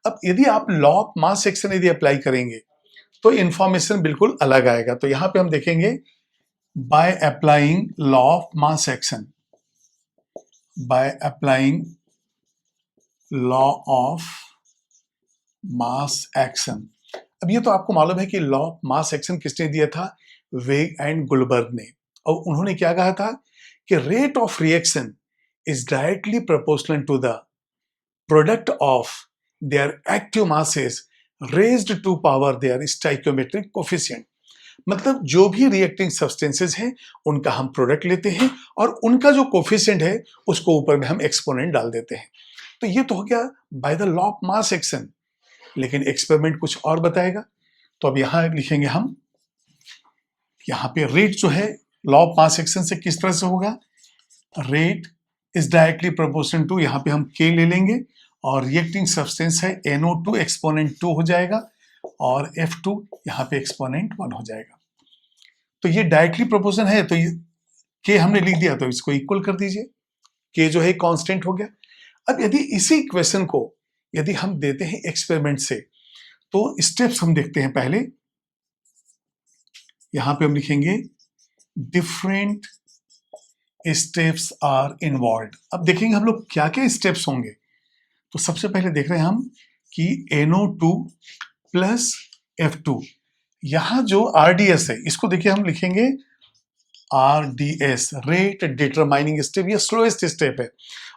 अब यदि आप लॉ ऑफ मास एक्शन यदि अप्लाई करेंगे तो इंफॉर्मेशन बिल्कुल अलग आएगा। तो यहां पे हम देखेंगे by applying law of mass action, by applying law of mass action. अब ये तो आपको मालूम है कि लॉ ऑफ मास एक्शन किसने दिया था? वेग एंड गुलबर्ग ने। और उन्होंने क्या कहा था कि rate of reaction is directly proportional to the product of their active masses raised to power their stoichiometric coefficient. मतलब जो भी रिएक्टिंग सब्सटेंसेस हैं उनका हम प्रोडक्ट लेते हैं और उनका जो कोफिशिएंट है उसको ऊपर में हम एक्सपोनेंट डाल देते हैं। तो ये तो हो गया by the law of mass action, लेकिन एक्सपेरिमेंट कुछ और बताएगा। तो अब यहां लिखेंगे हम, यहां पे रेट जो है लॉ ऑफ मास एक्शन से किस तरह से होगा? Rate is directly proportional to, यहां पे हम K ले लेंगे और रिएक्टिंग सब्सटेंस है NO2 एक्सपोनेंट 2 हो जाएगा और F2 यहां पे एक्सपोनेंट 1 हो जाएगा। तो ये डायरेक्टली प्रोपोर्शनल है तो ये K हमने लिख दिया तो इसको इक्वल कर दीजिए। K जो है कांस्टेंट हो गया। अब यदि इसी इक्वेशन को यदि हम देते हैं एक्सपेरिमेंट से तो स्टेप्स हम देखते हैं। पहले यहां पे हम लिखेंगे डिफरेंट स्टेप्स आर इन्वॉल्व। अब देखेंगे हम लोग क्या क्या स्टेप्स होंगे। तो सबसे पहले देख रहे हैं हम कि NO2 प्लस F2, यहां जो RDS है इसको देखिए हम लिखेंगे RDS, रेट डिटरमाइनिंग स्टेप। ये स्लोएस्ट स्टेप है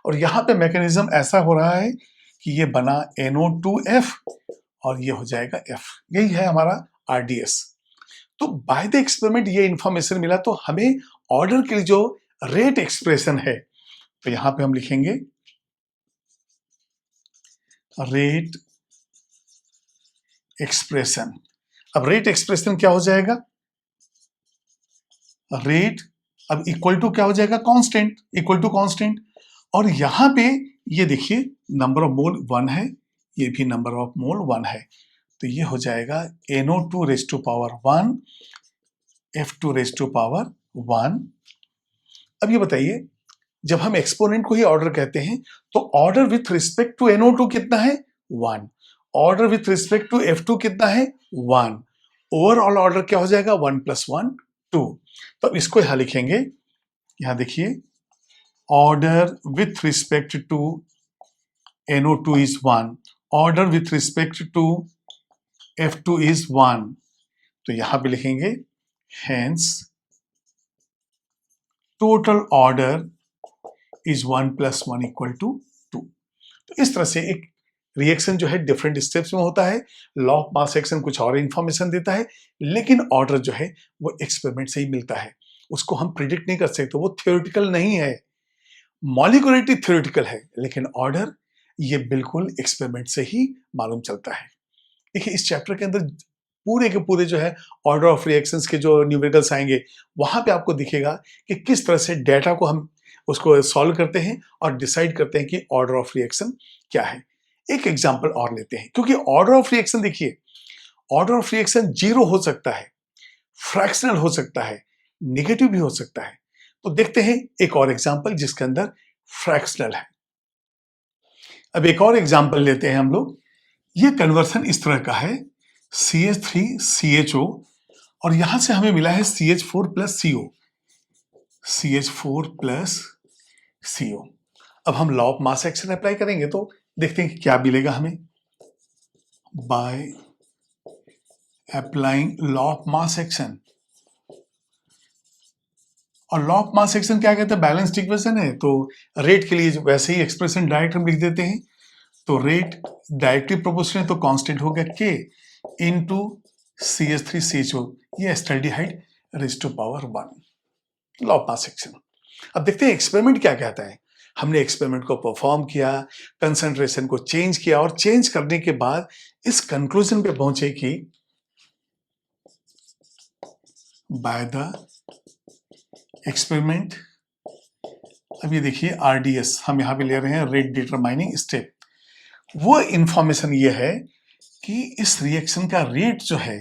और यहां पे मैकेनिज्म ऐसा हो रहा है कि ये बना NO2F और ये हो जाएगा F। यही है हमारा RDS। तो बाय द एक्सपेरिमेंट ये इंफॉर्मेशन मिला तो हमें ऑर्डर के लिए जो रेट एक्सप्रेशन है तो यहां पे हम लिखेंगे रेट एक्सप्रेशन। अब रेट एक्सप्रेशन क्या हो जाएगा? रेट अब इक्वल टू क्या हो जाएगा? Constant, equal to constant. और यहां पे ये देखिए नंबर ऑफ मोल 1 है, ये भी नंबर ऑफ मोल 1 है, तो ये हो जाएगा NO2 raise to power 1 F2 raise to power 1। अब ये बताइए, जब हम एक्सपोनेंट को ही ऑर्डर कहते हैं तो order with respect to NO2 कितना है 1, order with respect to F2 कितना है 1, ओवरऑल ऑर्डर क्या हो जाएगा 1 + 1 2। तो इसको यहां लिखेंगे, यहां देखिए order with respect to NO2 इज 1, order with respect to F2 इज 1, तो यहां पे लिखेंगे हेंस टोटल ऑर्डर इज 1 + 1 = 2। तो इस तरह से एक रिएक्शन जो है डिफरेंट स्टेप्स में होता है। लॉ ऑफ मास एक्शन कुछ और इंफॉर्मेशन देता है, लेकिन ऑर्डर जो है वो एक्सपेरिमेंट से ही मिलता है, उसको हम प्रिडिक्ट नहीं कर सकते, वो थ्योरेटिकल नहीं है। मॉलिक्यूलरिटी थ्योरेटिकल है, लेकिन ऑर्डर ये बिल्कुल एक्सपेरिमेंट से ही मालूम चलता है। देखिए इस चैप्टर के अंदर पूरे के पूरे जो है ऑर्डर ऑफ रिएक्शंस के जो न्यूमेरिकल्स आएंगे, वहां पे आपको दिखेगा कि किस तरह से डेटा को हम उसको सॉल्व करते हैं और डिसाइड करते हैं कि ऑर्डर ऑफ रिएक्शन क्या है। एक एग्जांपल और लेते हैं, क्योंकि ऑर्डर ऑफ रिएक्शन देखिए, ऑर्डर ऑफ रिएक्शन 0 हो सकता है, फ्रैक्शनल हो सकता है, नेगेटिव भी हो सकता है। तो देखते हैं एक और एग्जांपल जिसके अंदर फ्रैक्शनल है। अब एक और एग्जांपल लेते हैं हम लोग। ये कन्वर्सन इस तरह का है, CH3CHO और यहां से हमें मिला है CH4 + CO, CH4 + CO। अब हम law of mass action apply करेंगे तो देखते हैं कि क्या मिलेगा हमें। By applying law of mass action, और लॉ ऑफ मास एक्शन क्या कहते हैं, बैलेंस्ड इक्वेशन है, तो रेट के लिए वैसे ही एक्सप्रेशन डायरेक्ट हम लिख देते हैं। तो रेट डायरेक्टली प्रोपोर्शनल, तो कांस्टेंट हो गया K इंटू CH3CHO, ये acetaldehyde raise to power 1, law of mass action. अब देखते हैं एक्सपेरिमेंट क्या कहता है। हमने एक्सपेरिमेंट को परफॉर्म किया, कंसंट्रेशन को चेंज किया और चेंज करने के बाद इस कंक्लूजन पे पहुंचे कि बाय द एक्सपेरिमेंट, अब ये देखिए RDS हम यहां पे ले रहे हैं, रेट डिटरमाइनिंग स्टेप। वो इंफॉर्मेशन ये है कि इस रिएक्शन का रेट जो है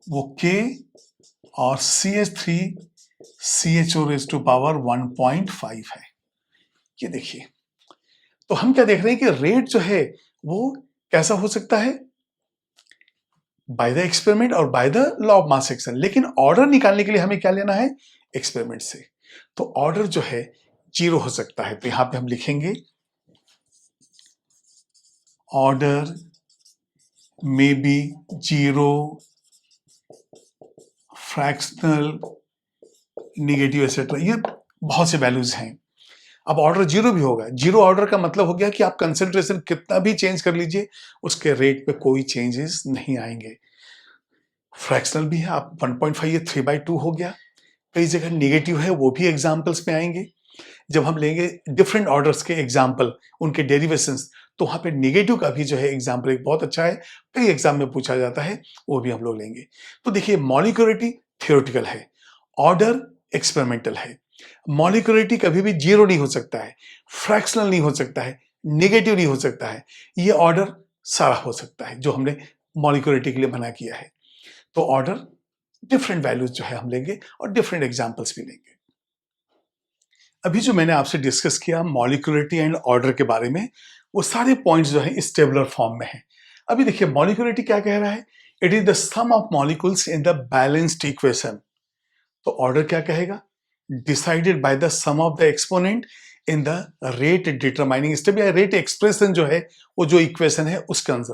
वो K और CH3CHO रेज़ टू पावर 1.5 है। ये देखिए, तो हम क्या देख रहे हैं कि रेट जो है वो कैसा हो सकता है, बाय द एक्सपेरिमेंट और by the law of mass action. लेकिन ऑर्डर निकालने के लिए हमें क्या लेना है, एक्सपेरिमेंट से। तो ऑर्डर जो है 0 हो सकता है, तो यहां पे हम लिखेंगे order may be 0, fractional, negative etcetera, ये बहुत से वैल्यूज हैं। अब ऑर्डर 0 भी होगा, 0 ऑर्डर का मतलब हो गया कि आप कंसंट्रेशन कितना भी चेंज कर लीजिए, उसके रेट पे कोई चेंजेस नहीं आएंगे। फ्रैक्शनल भी है, आप 1.5 ये 3/2 हो गया। कई जगह नेगेटिव है, वो भी एग्जाम्पल्स में आएंगे। जब हम लेंगे डिफरेंट ऑर्डर्स के एग्जाम्पल, उनके डेरिवेशंस, तो वहां पे नेगेटिव का भी जो है एग्जाम्पल एक बहुत अच्छा है, कई एग्जाम में पूछा जाता है, वो भी हम लोग लेंगे। तो देखिए मॉलिक्यूलरिटी थ्योरेटिकल है, ऑर्डर एक्सपेरिमेंटल है। मॉलिक्यूलरिटी कभी भी 0 नहीं हो सकता है, फ्रैक्शनल नहीं हो सकता है, नेगेटिव नहीं हो सकता है, ये ऑर्डर सारा हो सकता है जो हमने मॉलिक्यूलरिटी के लिए बना किया है। तो ऑर्डर डिफरेंट वैल्यूज जो है हम लेंगे और डिफरेंट एग्जाम्पल्स भी लेंगे। अभी जो मैंने आपसे डिस्कस किया मॉलिक्यूलरिटी एंड ऑर्डर के बारे में, वो सारे पॉइंट्स जो है इस टेबुलर फॉर्म में है। अभी देखिए मॉलिक्यूलरिटी क्या कह रहा है, it is the sum of molecules in the balanced equation. तो ऑर्डर क्या कहेगा, decided by the sum of the exponent in the rate determining step, या रेट एक्सप्रेशन जो है वो जो इक्वेशन है उसके अंदर।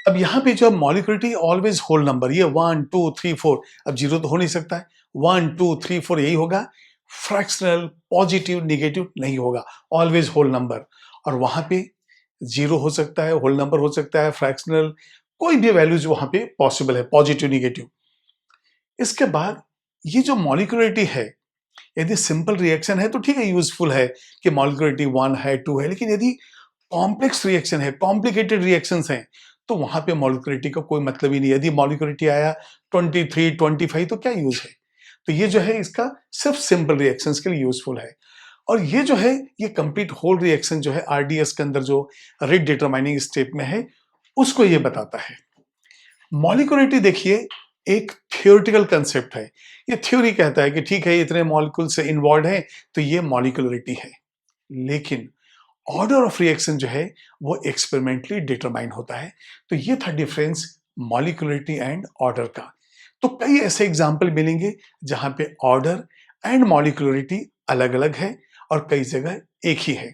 अब यहां पे जो मॉलिक्यूलरिटी ऑलवेज होल नंबर, ये 1 2 3 4, अब 0 तो हो नहीं सकता है, 1 2 3 4 यही होगा। फ्रैक्शनल, पॉजिटिव, नेगेटिव नहीं होगा, ऑलवेज होल नंबर। और वहां पे 0 हो सकता है, होल नंबर हो सकता है, फ्रैक्शनल, कोई भी वैल्यूज वहां पे पॉसिबल है, पॉजिटिव, नेगेटिव। इसके बाद ये जो मॉलिक्यूलरिटी है, यदि सिंपल रिएक्शन है तो ठीक है, यूजफुल है कि मॉलिक्यूलरिटी 1 है 2 है, लेकिन यदि कॉम्प्लेक्स रिएक्शन है, कॉम्प्लिकेटेड रिएक्शंस हैं, तो वहां पे मॉलिक्यूलरिटी का कोई मतलब ही नहीं। यदि मॉलिक्यूलरिटी आया 23 25 तो क्या यूज है। तो ये जो है इसका सिर्फ सिंपल रिएक्शंस के लिए यूजफुल है। और ये जो है ये कंप्लीट होल रिएक्शन जो है आरडीएस के अंदर जो रेट डिटरमाइनिंग स्टेप में है उसको ये बताता है। मॉलिक्यूलरिटी देखिए एक थियोरेटिकल कंसेप्ट है। ये थ्योरी कहता है कि ठीक है इतने मॉलिक्यूल से इन्वॉल्व है तो ये मॉलिक्यूलरिटी है, लेकिन ऑर्डर ऑफ रिएक्शन जो है वो एक्सपेरिमेंटली डिटरमाइन होता है। तो ये था डिफरेंस मॉलिक्यूलरिटी एंड ऑर्डर का। तो कई ऐसे एग्जाम्पल मिलेंगे जहां पे ऑर्डर एंड मॉलिक्यूलरिटी अलग अलग है और कई जगह एक ही है।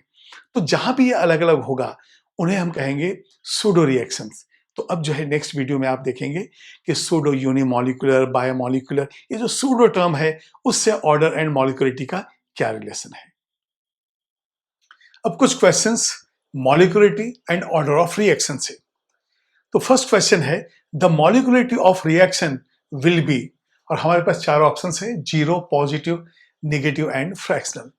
तो जहां भी ये अलग अलग होगा उन्हें हम कहेंगे सूडो रिएक्शंस। तो अब जो है नेक्स्ट वीडियो में आप देखेंगे कि सूडो यूनिमॉलिक्यूलर, बायोमॉलिक्यूलर, ये जो सूडो टर्म है उससे ऑर्डर एंड मॉलिक्यूलरिटी का क्या रिलेशन है। अब कुछ questions molecularity and order of reaction से। तो फर्स्ट क्वेश्चन है the molecularity of reaction will be, और हमारे पास चार ऑप्शंस है, zero, positive, negative and fractional.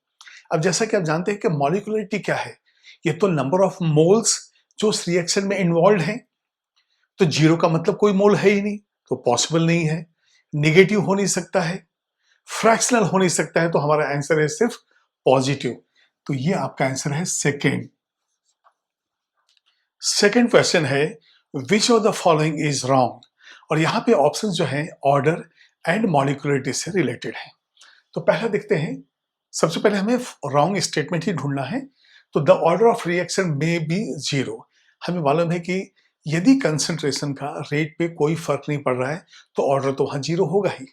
अब जैसा कि आप जानते हैं कि मॉलिक्यूलरिटी क्या है, ये तो नंबर ऑफ मोल्स जो उस रिएक्शन में इन्वॉल्व हैं। तो जीरो का मतलब कोई मोल है ही नहीं, तो पॉसिबल नहीं है। नेगेटिव हो नहीं सकता है, फ्रैक्शनल हो नहीं सकता है, तो हमारा आंसर है सिर्फ पॉजिटिव। तो ये आपका आंसर है सेकेंड। सेकेंड क्वेश्चन है विच of the following is wrong, और यहां पे ऑप्शंस जो हैं ऑर्डर एंड मॉलिक्यूलरिटी से रिलेटेड है। तो पहला देखते हैं, सबसे पहले हमें रॉन्ग स्टेटमेंट ही ढूंढना है। तो द ऑर्डर ऑफ रिएक्शन में बी जीरो। हमें मालूम है कि यदि कंसंट्रेशन का रेट पे कोई फर्क नहीं पड़ रहा है तो ऑर्डर तो वहां जीरो होगा ही।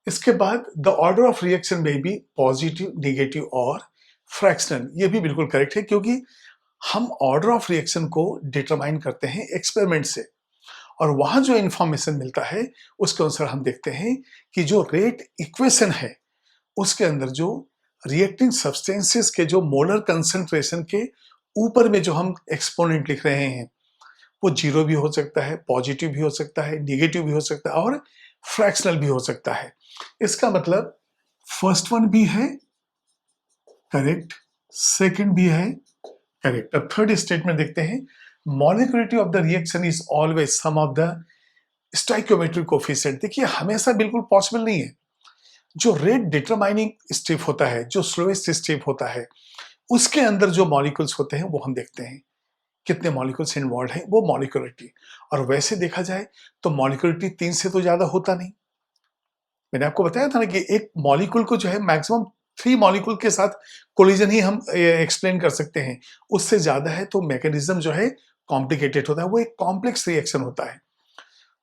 इसके बाद द ऑर्डर ऑफ रिएक्शन में बी पॉजिटिव, नेगेटिव और फ्रैक्शनल। ये भी बिल्कुल करेक्ट है क्योंकि हम ऑर्डर ऑफ रिएक्शन को डिटरमाइन करते हैं एक्सपेरिमेंट से, और वहां जो इंफॉर्मेशन मिलता है उसके अनुसार हम देखते हैं कि जो रेट इक्वेशन है उसके अंदर जो रिएक्टिंग सब्सटेंसेस के जो मोलर कंसंट्रेशन के ऊपर में जो हम एक्सपोनेंट लिख रहे हैं वो जीरो भी हो सकता है, पॉजिटिव भी हो सकता है, नेगेटिव भी हो सकता है और फ्रैक्शनल भी हो सकता है। इसका मतलब फर्स्ट वन भी है करेक्ट, सेकंड भी है करेक्ट। अब थर्ड स्टेटमेंट देखते हैं, molecularity of the reaction is always sum of the stoichiometric coefficient. देखिए हमेशा बिल्कुल पॉसिबल नहीं है। जो रेट डिटरमाइनिंग स्टेप होता है, जो स्लोएस्ट स्टेप होता है, उसके अंदर जो मॉलिक्यूल्स होते हैं वो हम देखते हैं कितने मॉलिक्यूल्स इन्वॉल्व हैं, वो मॉलिक्यूलरिटी। और वैसे देखा जाए तो मॉलिक्यूलरिटी 3 से तो ज्यादा होता नहीं। मैंने आपको बताया था ना कि एक मॉलिक्यूल को जो है मैक्सिमम 3 मॉलिक्यूल के साथ कोलिजन ही हम एक्सप्लेन कर सकते हैं। उससे ज्यादा है तो मैकेनिज्म जो है कॉम्प्लिकेटेड होता है, वो एक कॉम्प्लेक्स रिएक्शन होता है।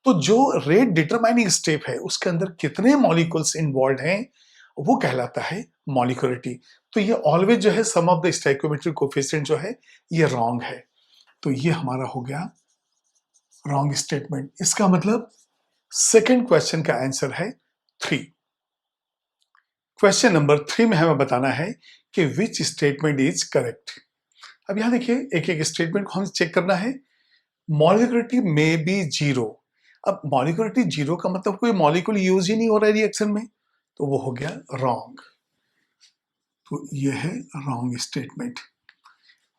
तो जो रेट डिटरमाइनिंग स्टेप है उसके अंदर कितने मॉलिक्यूल्स इन्वॉल्व हैं वो कहलाता है मॉलिक्यूलरिटी। तो ये ऑलवेज जो है सम ऑफ द स्टोइकियोमेट्रिक कोएफिशिएंट जो है ये रॉन्ग है। तो ये हमारा हो गया रॉन्ग स्टेटमेंट। इसका मतलब सेकंड क्वेश्चन का आंसर है 3। क्वेश्चन नंबर 3 में हमें बताना है कि विच स्टेटमेंट इज करेक्ट। अब यहां देखिए एक एक स्टेटमेंट को हमें चेक करना है। मॉलिक्यूलरिटी में बी जीरो। अब मॉलिक्यूलरिटी जीरो का मतलब कोई मॉलिक्यूल यूज ही नहीं हो रहा है रिएक्शन में, तो वो हो गया रॉन्ग। तो ये है रॉन्ग स्टेटमेंट।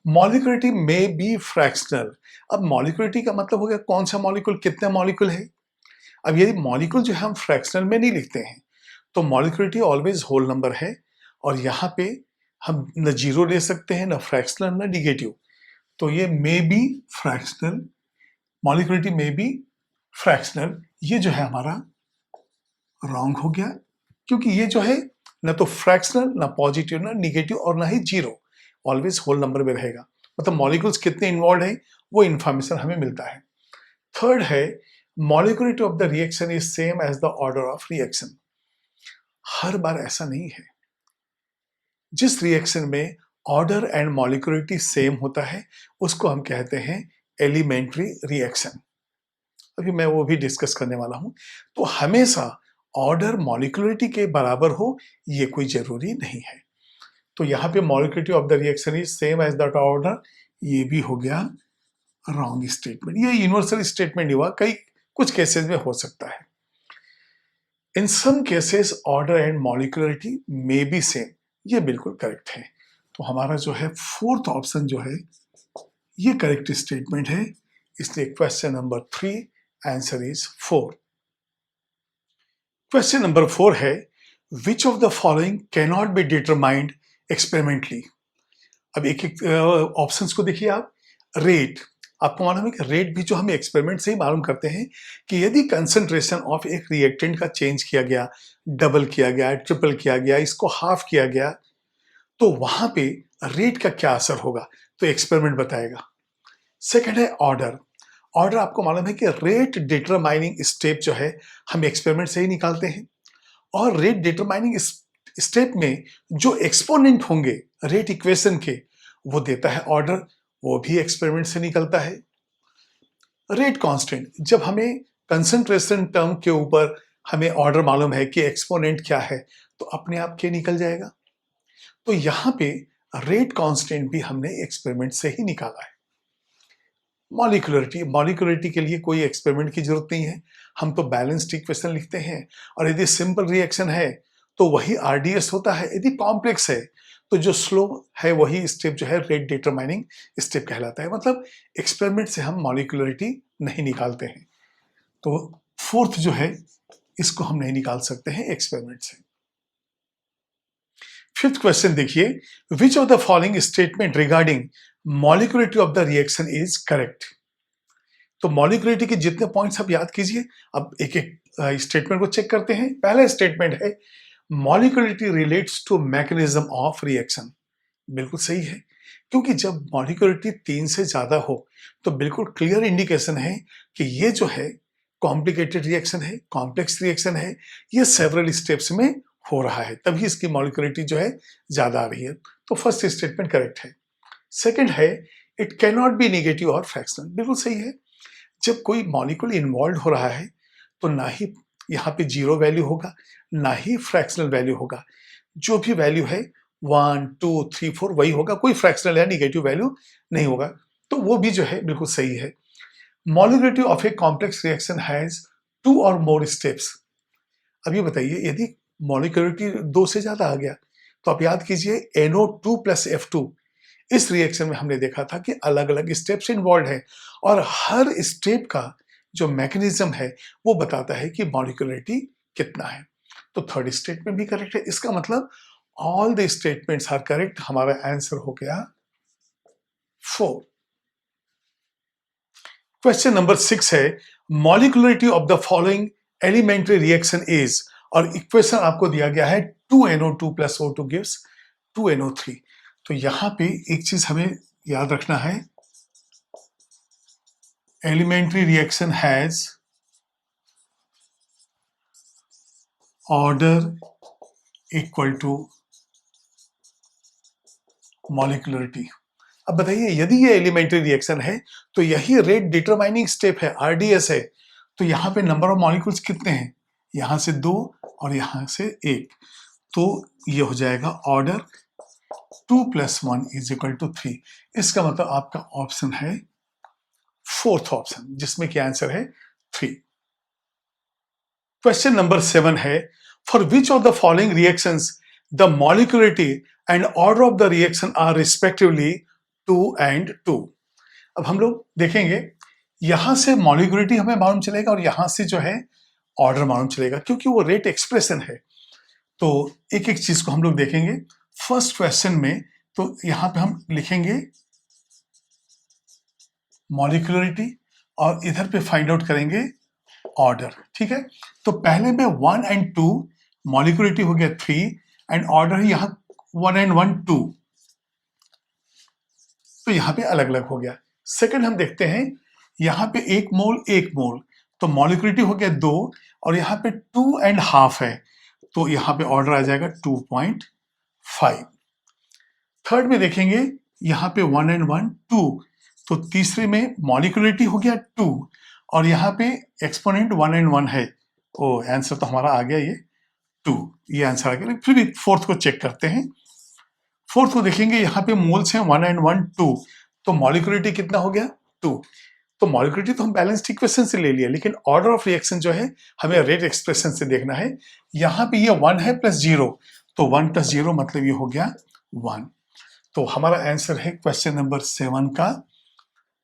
मॉलिक्यूलरिटी में बी फ्रैक्शनल। अब मॉलिक्यूलरिटी का मतलब हो गया कौन सा मॉलिक्यूल, कितने मॉलिक्यूल है। अब यदि मॉलिक्यूल जो है हम फ्रैक्शनल में नहीं लिखते हैं तो मॉलिक्यूलरिटी ऑलवेज होल नंबर है, और यहाँ पे हम न जीरो ले सकते हैं, न फ्रैक्शनल न निगेटिव। तो ये मे बी फ्रैक्शनल, मॉलिक्यूलरिटी में बी फ्रैक्शनल, ये जो है हमारा रॉन्ग हो गया, क्योंकि ये जो है न तो फ्रैक्शनल, न पॉजिटिव, न निगेटिव और न ही जीरो, ऑलवेज होल नंबर में रहेगा। मतलब मॉलिक्यूल्स कितने इन्वॉल्व है वो इंफॉर्मेशन हमें मिलता है। थर्ड है molecularity of the reaction is same as the order of reaction. हर बार ऐसा नहीं है। जिस रिएक्शन में ऑर्डर एंड मॉलिक्यूलरिटी सेम होता है उसको हम कहते हैं एलिमेंट्री रिएक्शन। अभी मैं वो भी डिस्कस करने वाला हूं। तो हमेशा ऑर्डर मॉलिक्यूलरिटी के बराबर हो ये कोई जरूरी नहीं है। तो यहाँ पे molecularity of the reaction is same as that order, ये भी हो गया रॉन्ग स्टेटमेंट। ये यूनिवर्सल स्टेटमेंट हुआ, कई कुछ केसेस में हो सकता है। In some cases order and molecularity may be same, ये बिल्कुल करेक्ट है। तो हमारा जो है फोर्थ ऑप्शन जो है ये करेक्ट स्टेटमेंट है, इसलिए question number 3 answer is 4। Question number 4 है विच of the following can not be determined experimentally. अब एक एक ऑप्शंस को देखिए आप। रेट, आपको मालूम है कि रेट भी जो हम एक्सपेरिमेंट से ही मालूम करते हैं कि यदि कंसंट्रेशन ऑफ एक रिएक्टेंट का चेंज किया गया, डबल किया गया, ट्रिपल किया गया, इसको हाफ किया गया, तो वहां पे रेट का क्या असर होगा, तो एक्सपेरिमेंट बताएगा। सेकंड है ऑर्डर। ऑर्डर आपको मालूम है कि रेट डिटरमाइनिंग स्टेप जो है हम एक्सपेरिमेंट से ही निकालते हैं, और रेट डिटरमाइनिंग स्टेप में जो एक्सपोनेंट होंगे रेट इक्वेशन के, वो देता है ऑर्डर, वो भी एक्सपेरिमेंट से निकलता है। रेट कांस्टेंट, जब हमें कंसंट्रेशन टर्म के ऊपर हमें ऑर्डर मालूम है कि एक्सपोनेंट क्या है, तो अपने आप के निकल जाएगा। तो यहां पे रेट कांस्टेंट भी हमने एक्सपेरिमेंट से ही निकाला है। मॉलिक्यूलरिटी के लिए कोई एक्सपेरिमेंट की जरूरत नहीं है, हम तो बैलेंस्ड इक्वेशन लिखते हैं, और यदि सिंपल रिएक्शन है तो वही आरडीएस होता है, यदि कॉम्प्लेक्स है तो जो स्लो है वही स्टेप जो है रेट डिटरमाइनिंग स्टेप कहलाता है। मतलब एक्सपेरिमेंट से हम मॉलिक्यूलरिटी नहीं निकालते हैं। तो फोर्थ जो है इसको हम नहीं निकाल सकते हैं एक्सपेरिमेंट से। फिफ्थ क्वेश्चन देखिए, विच of the following statement regarding molecularity of the reaction is correct. तो मॉलिक्यूलरिटी के जितने पॉइंट्स आप याद कीजिए, अब एक एक स्टेटमेंट को चेक करते हैं। पहला स्टेटमेंट है molecularity relates to mechanism of reaction. बिल्कुल सही है, क्योंकि जब मॉलिक्यूलरिटी 3 से ज्यादा हो तो बिल्कुल क्लियर इंडिकेशन है कि ये जो है कॉम्प्लिकेटेड रिएक्शन है, कॉम्प्लेक्स रिएक्शन है, ये सेवरल स्टेप्स में हो रहा है, तभी इसकी मॉलिक्यूलरिटी जो है ज्यादा आ रही है। तो फर्स्ट स्टेटमेंट करेक्ट है। सेकंड है it can not be negative और फ्रैक्शनल। बिल्कुल सही है, जब कोई मॉलिक्यूल इन्वॉल्व हो रहा है तो ना ही यहाँ पे जीरो वैल्यू होगा, ना ही फ्रैक्शनल वैल्यू होगा। जो भी वैल्यू है 1, 2, 3, 4 वही होगा, कोई फ्रैक्शनल या नेगेटिव वैल्यू नहीं होगा। तो वो भी जो है बिल्कुल सही है। Molecularity of A complex reaction has 2 और मोर स्टेप्स। अब ये बताइए, यदि मॉलिक्यूलरिटी 2 से ज्यादा आ गया तो आप याद कीजिए NO2 + F2, इस रिएक्शन में हमने देखा था कि अलग अलग स्टेप्स इन्वॉल्व है, और हर स्टेप का जो मैकेनिज्म है वो बताता है कि मॉलिक्यूलरिटी कितना है। तो थर्ड स्टेटमेंट भी करेक्ट है। इसका मतलब all the statements are correct. हमारा आंसर हो गया 4। क्वेश्चन नंबर 6 है molecularity of the following elementary reaction is, और इक्वेशन आपको दिया गया है 2NO2 + O2 गिव्स 2NO3। तो यहां पे एक चीज हमें याद रखना है, elementary reaction has order equal to molecularity. अब बताइए, यदि ये एलिमेंट्री रिएक्शन है तो यही रेट डिटरमाइनिंग स्टेप है, आरडीएस है, तो यहां पे नंबर ऑफ मॉलिक्यूल्स कितने हैं, यहां से 2 और यहां से 1, तो ये हो जाएगा ऑर्डर 2 + 1 = 3। इसका मतलब आपका ऑप्शन है फोर्थ ऑप्शन, जिसमें कि आंसर है 3। क्वेश्चन नंबर 7 है for which of the following reactions the molecularity and order of the reaction are respectively 2 and 2। अब हम लोग देखेंगे, यहां से मॉलिक्यूलरिटी हमें मालूम चलेगा और यहां से जो है ऑर्डर मालूम चलेगा, क्योंकि वो रेट एक्सप्रेशन है। तो एक एक चीज को हम लोग देखेंगे। फर्स्ट क्वेश्चन में तो यहां पे हम लिखेंगे मॉलिक्यूलरिटी और इधर पे फाइंड आउट करेंगे ऑर्डर, ठीक है। तो पहले में 1 and 2, मॉलिक्यूलरिटी हो गया 3 एंड ऑर्डर है यहां 1 and 1 2, तो यहां पे अलग अलग हो गया। सेकंड हम देखते हैं, यहां पे 1 मोल 1 मोल, तो मॉलिक्यूलरिटी हो गया 2 और यहां पे 2.5 है, तो यहां पे ऑर्डर आ जाएगा 2.5। थर्ड में देखेंगे, यहां पे 1 and 1 2, तो तीसरे में मॉलिक्यूलरिटी हो गया 2 और यहां पे एक्सपोनेंट 1 and 1 है, तो आंसर तो हमारा आ गया ये 2, ये आंसर आ गया। फिर भी फोर्थ को चेक करते हैं। फोर्थ को देखेंगे, यहां पे मोल्स हैं 1 and 1 2, तो मॉलिक्यूलरिटी कितना हो गया 2। तो मॉलिक्यूलरिटी तो हम बैलेंस्ड इक्वेशन से ले लिया, लेकिन ऑर्डर ऑफ रिएक्शन जो है हमें रेट एक्सप्रेशन से देखना है। यहां पे ये 1 है +0, तो 1 + 0 मतलब ये हो गया 1। तो हमारा आंसर है क्वेश्चन नंबर 7 का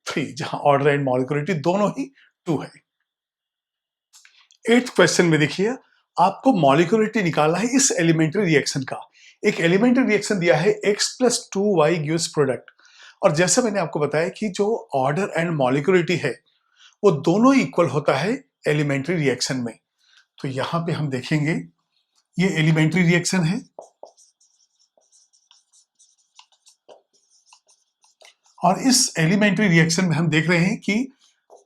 3, जहां ऑर्डर एंड मॉलिक्यूलरिटी दोनों ही 2 है। 8th क्वेश्चन में देखिए, आपको मॉलिक्यूलरिटी निकालना है इस एलिमेंट्री रिएक्शन का। एक एलिमेंट्री रिएक्शन दिया है x plus 2y gives product, और जैसा मैंने आपको बताया कि जो ऑर्डर एंड मॉलिक्यूलरिटी है वो दोनों इक्वल होता है एलिमेंट्री रिएक्शन में। तो यहां पे हम देखेंगे ये एलिमेंट्री रिएक्शन है और इस एलिमेंट्री रिएक्शन में हम देख रहे हैं कि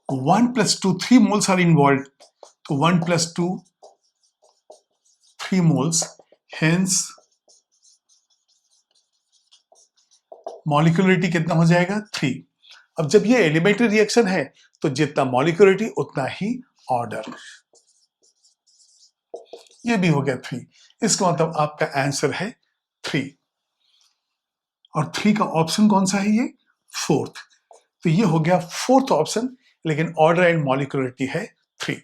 1 + 2 3 मोल्स आर इन्वॉल्व। तो 1 + 2 3 मोल्स, हेंस मॉलिक्यूलरिटी कितना हो जाएगा 3। अब जब ये एलिमेंट्री रिएक्शन है तो जितना मॉलिक्यूलरिटी उतना ही ऑर्डर, ये भी हो गया 3। इसका मतलब आपका आंसर है 3, और 3 का ऑप्शन कौन सा है? ये 4th। तो ये हो गया 4th ऑप्शन, लेकिन ऑर्डर एंड मॉलिक्यूलरिटी है 3।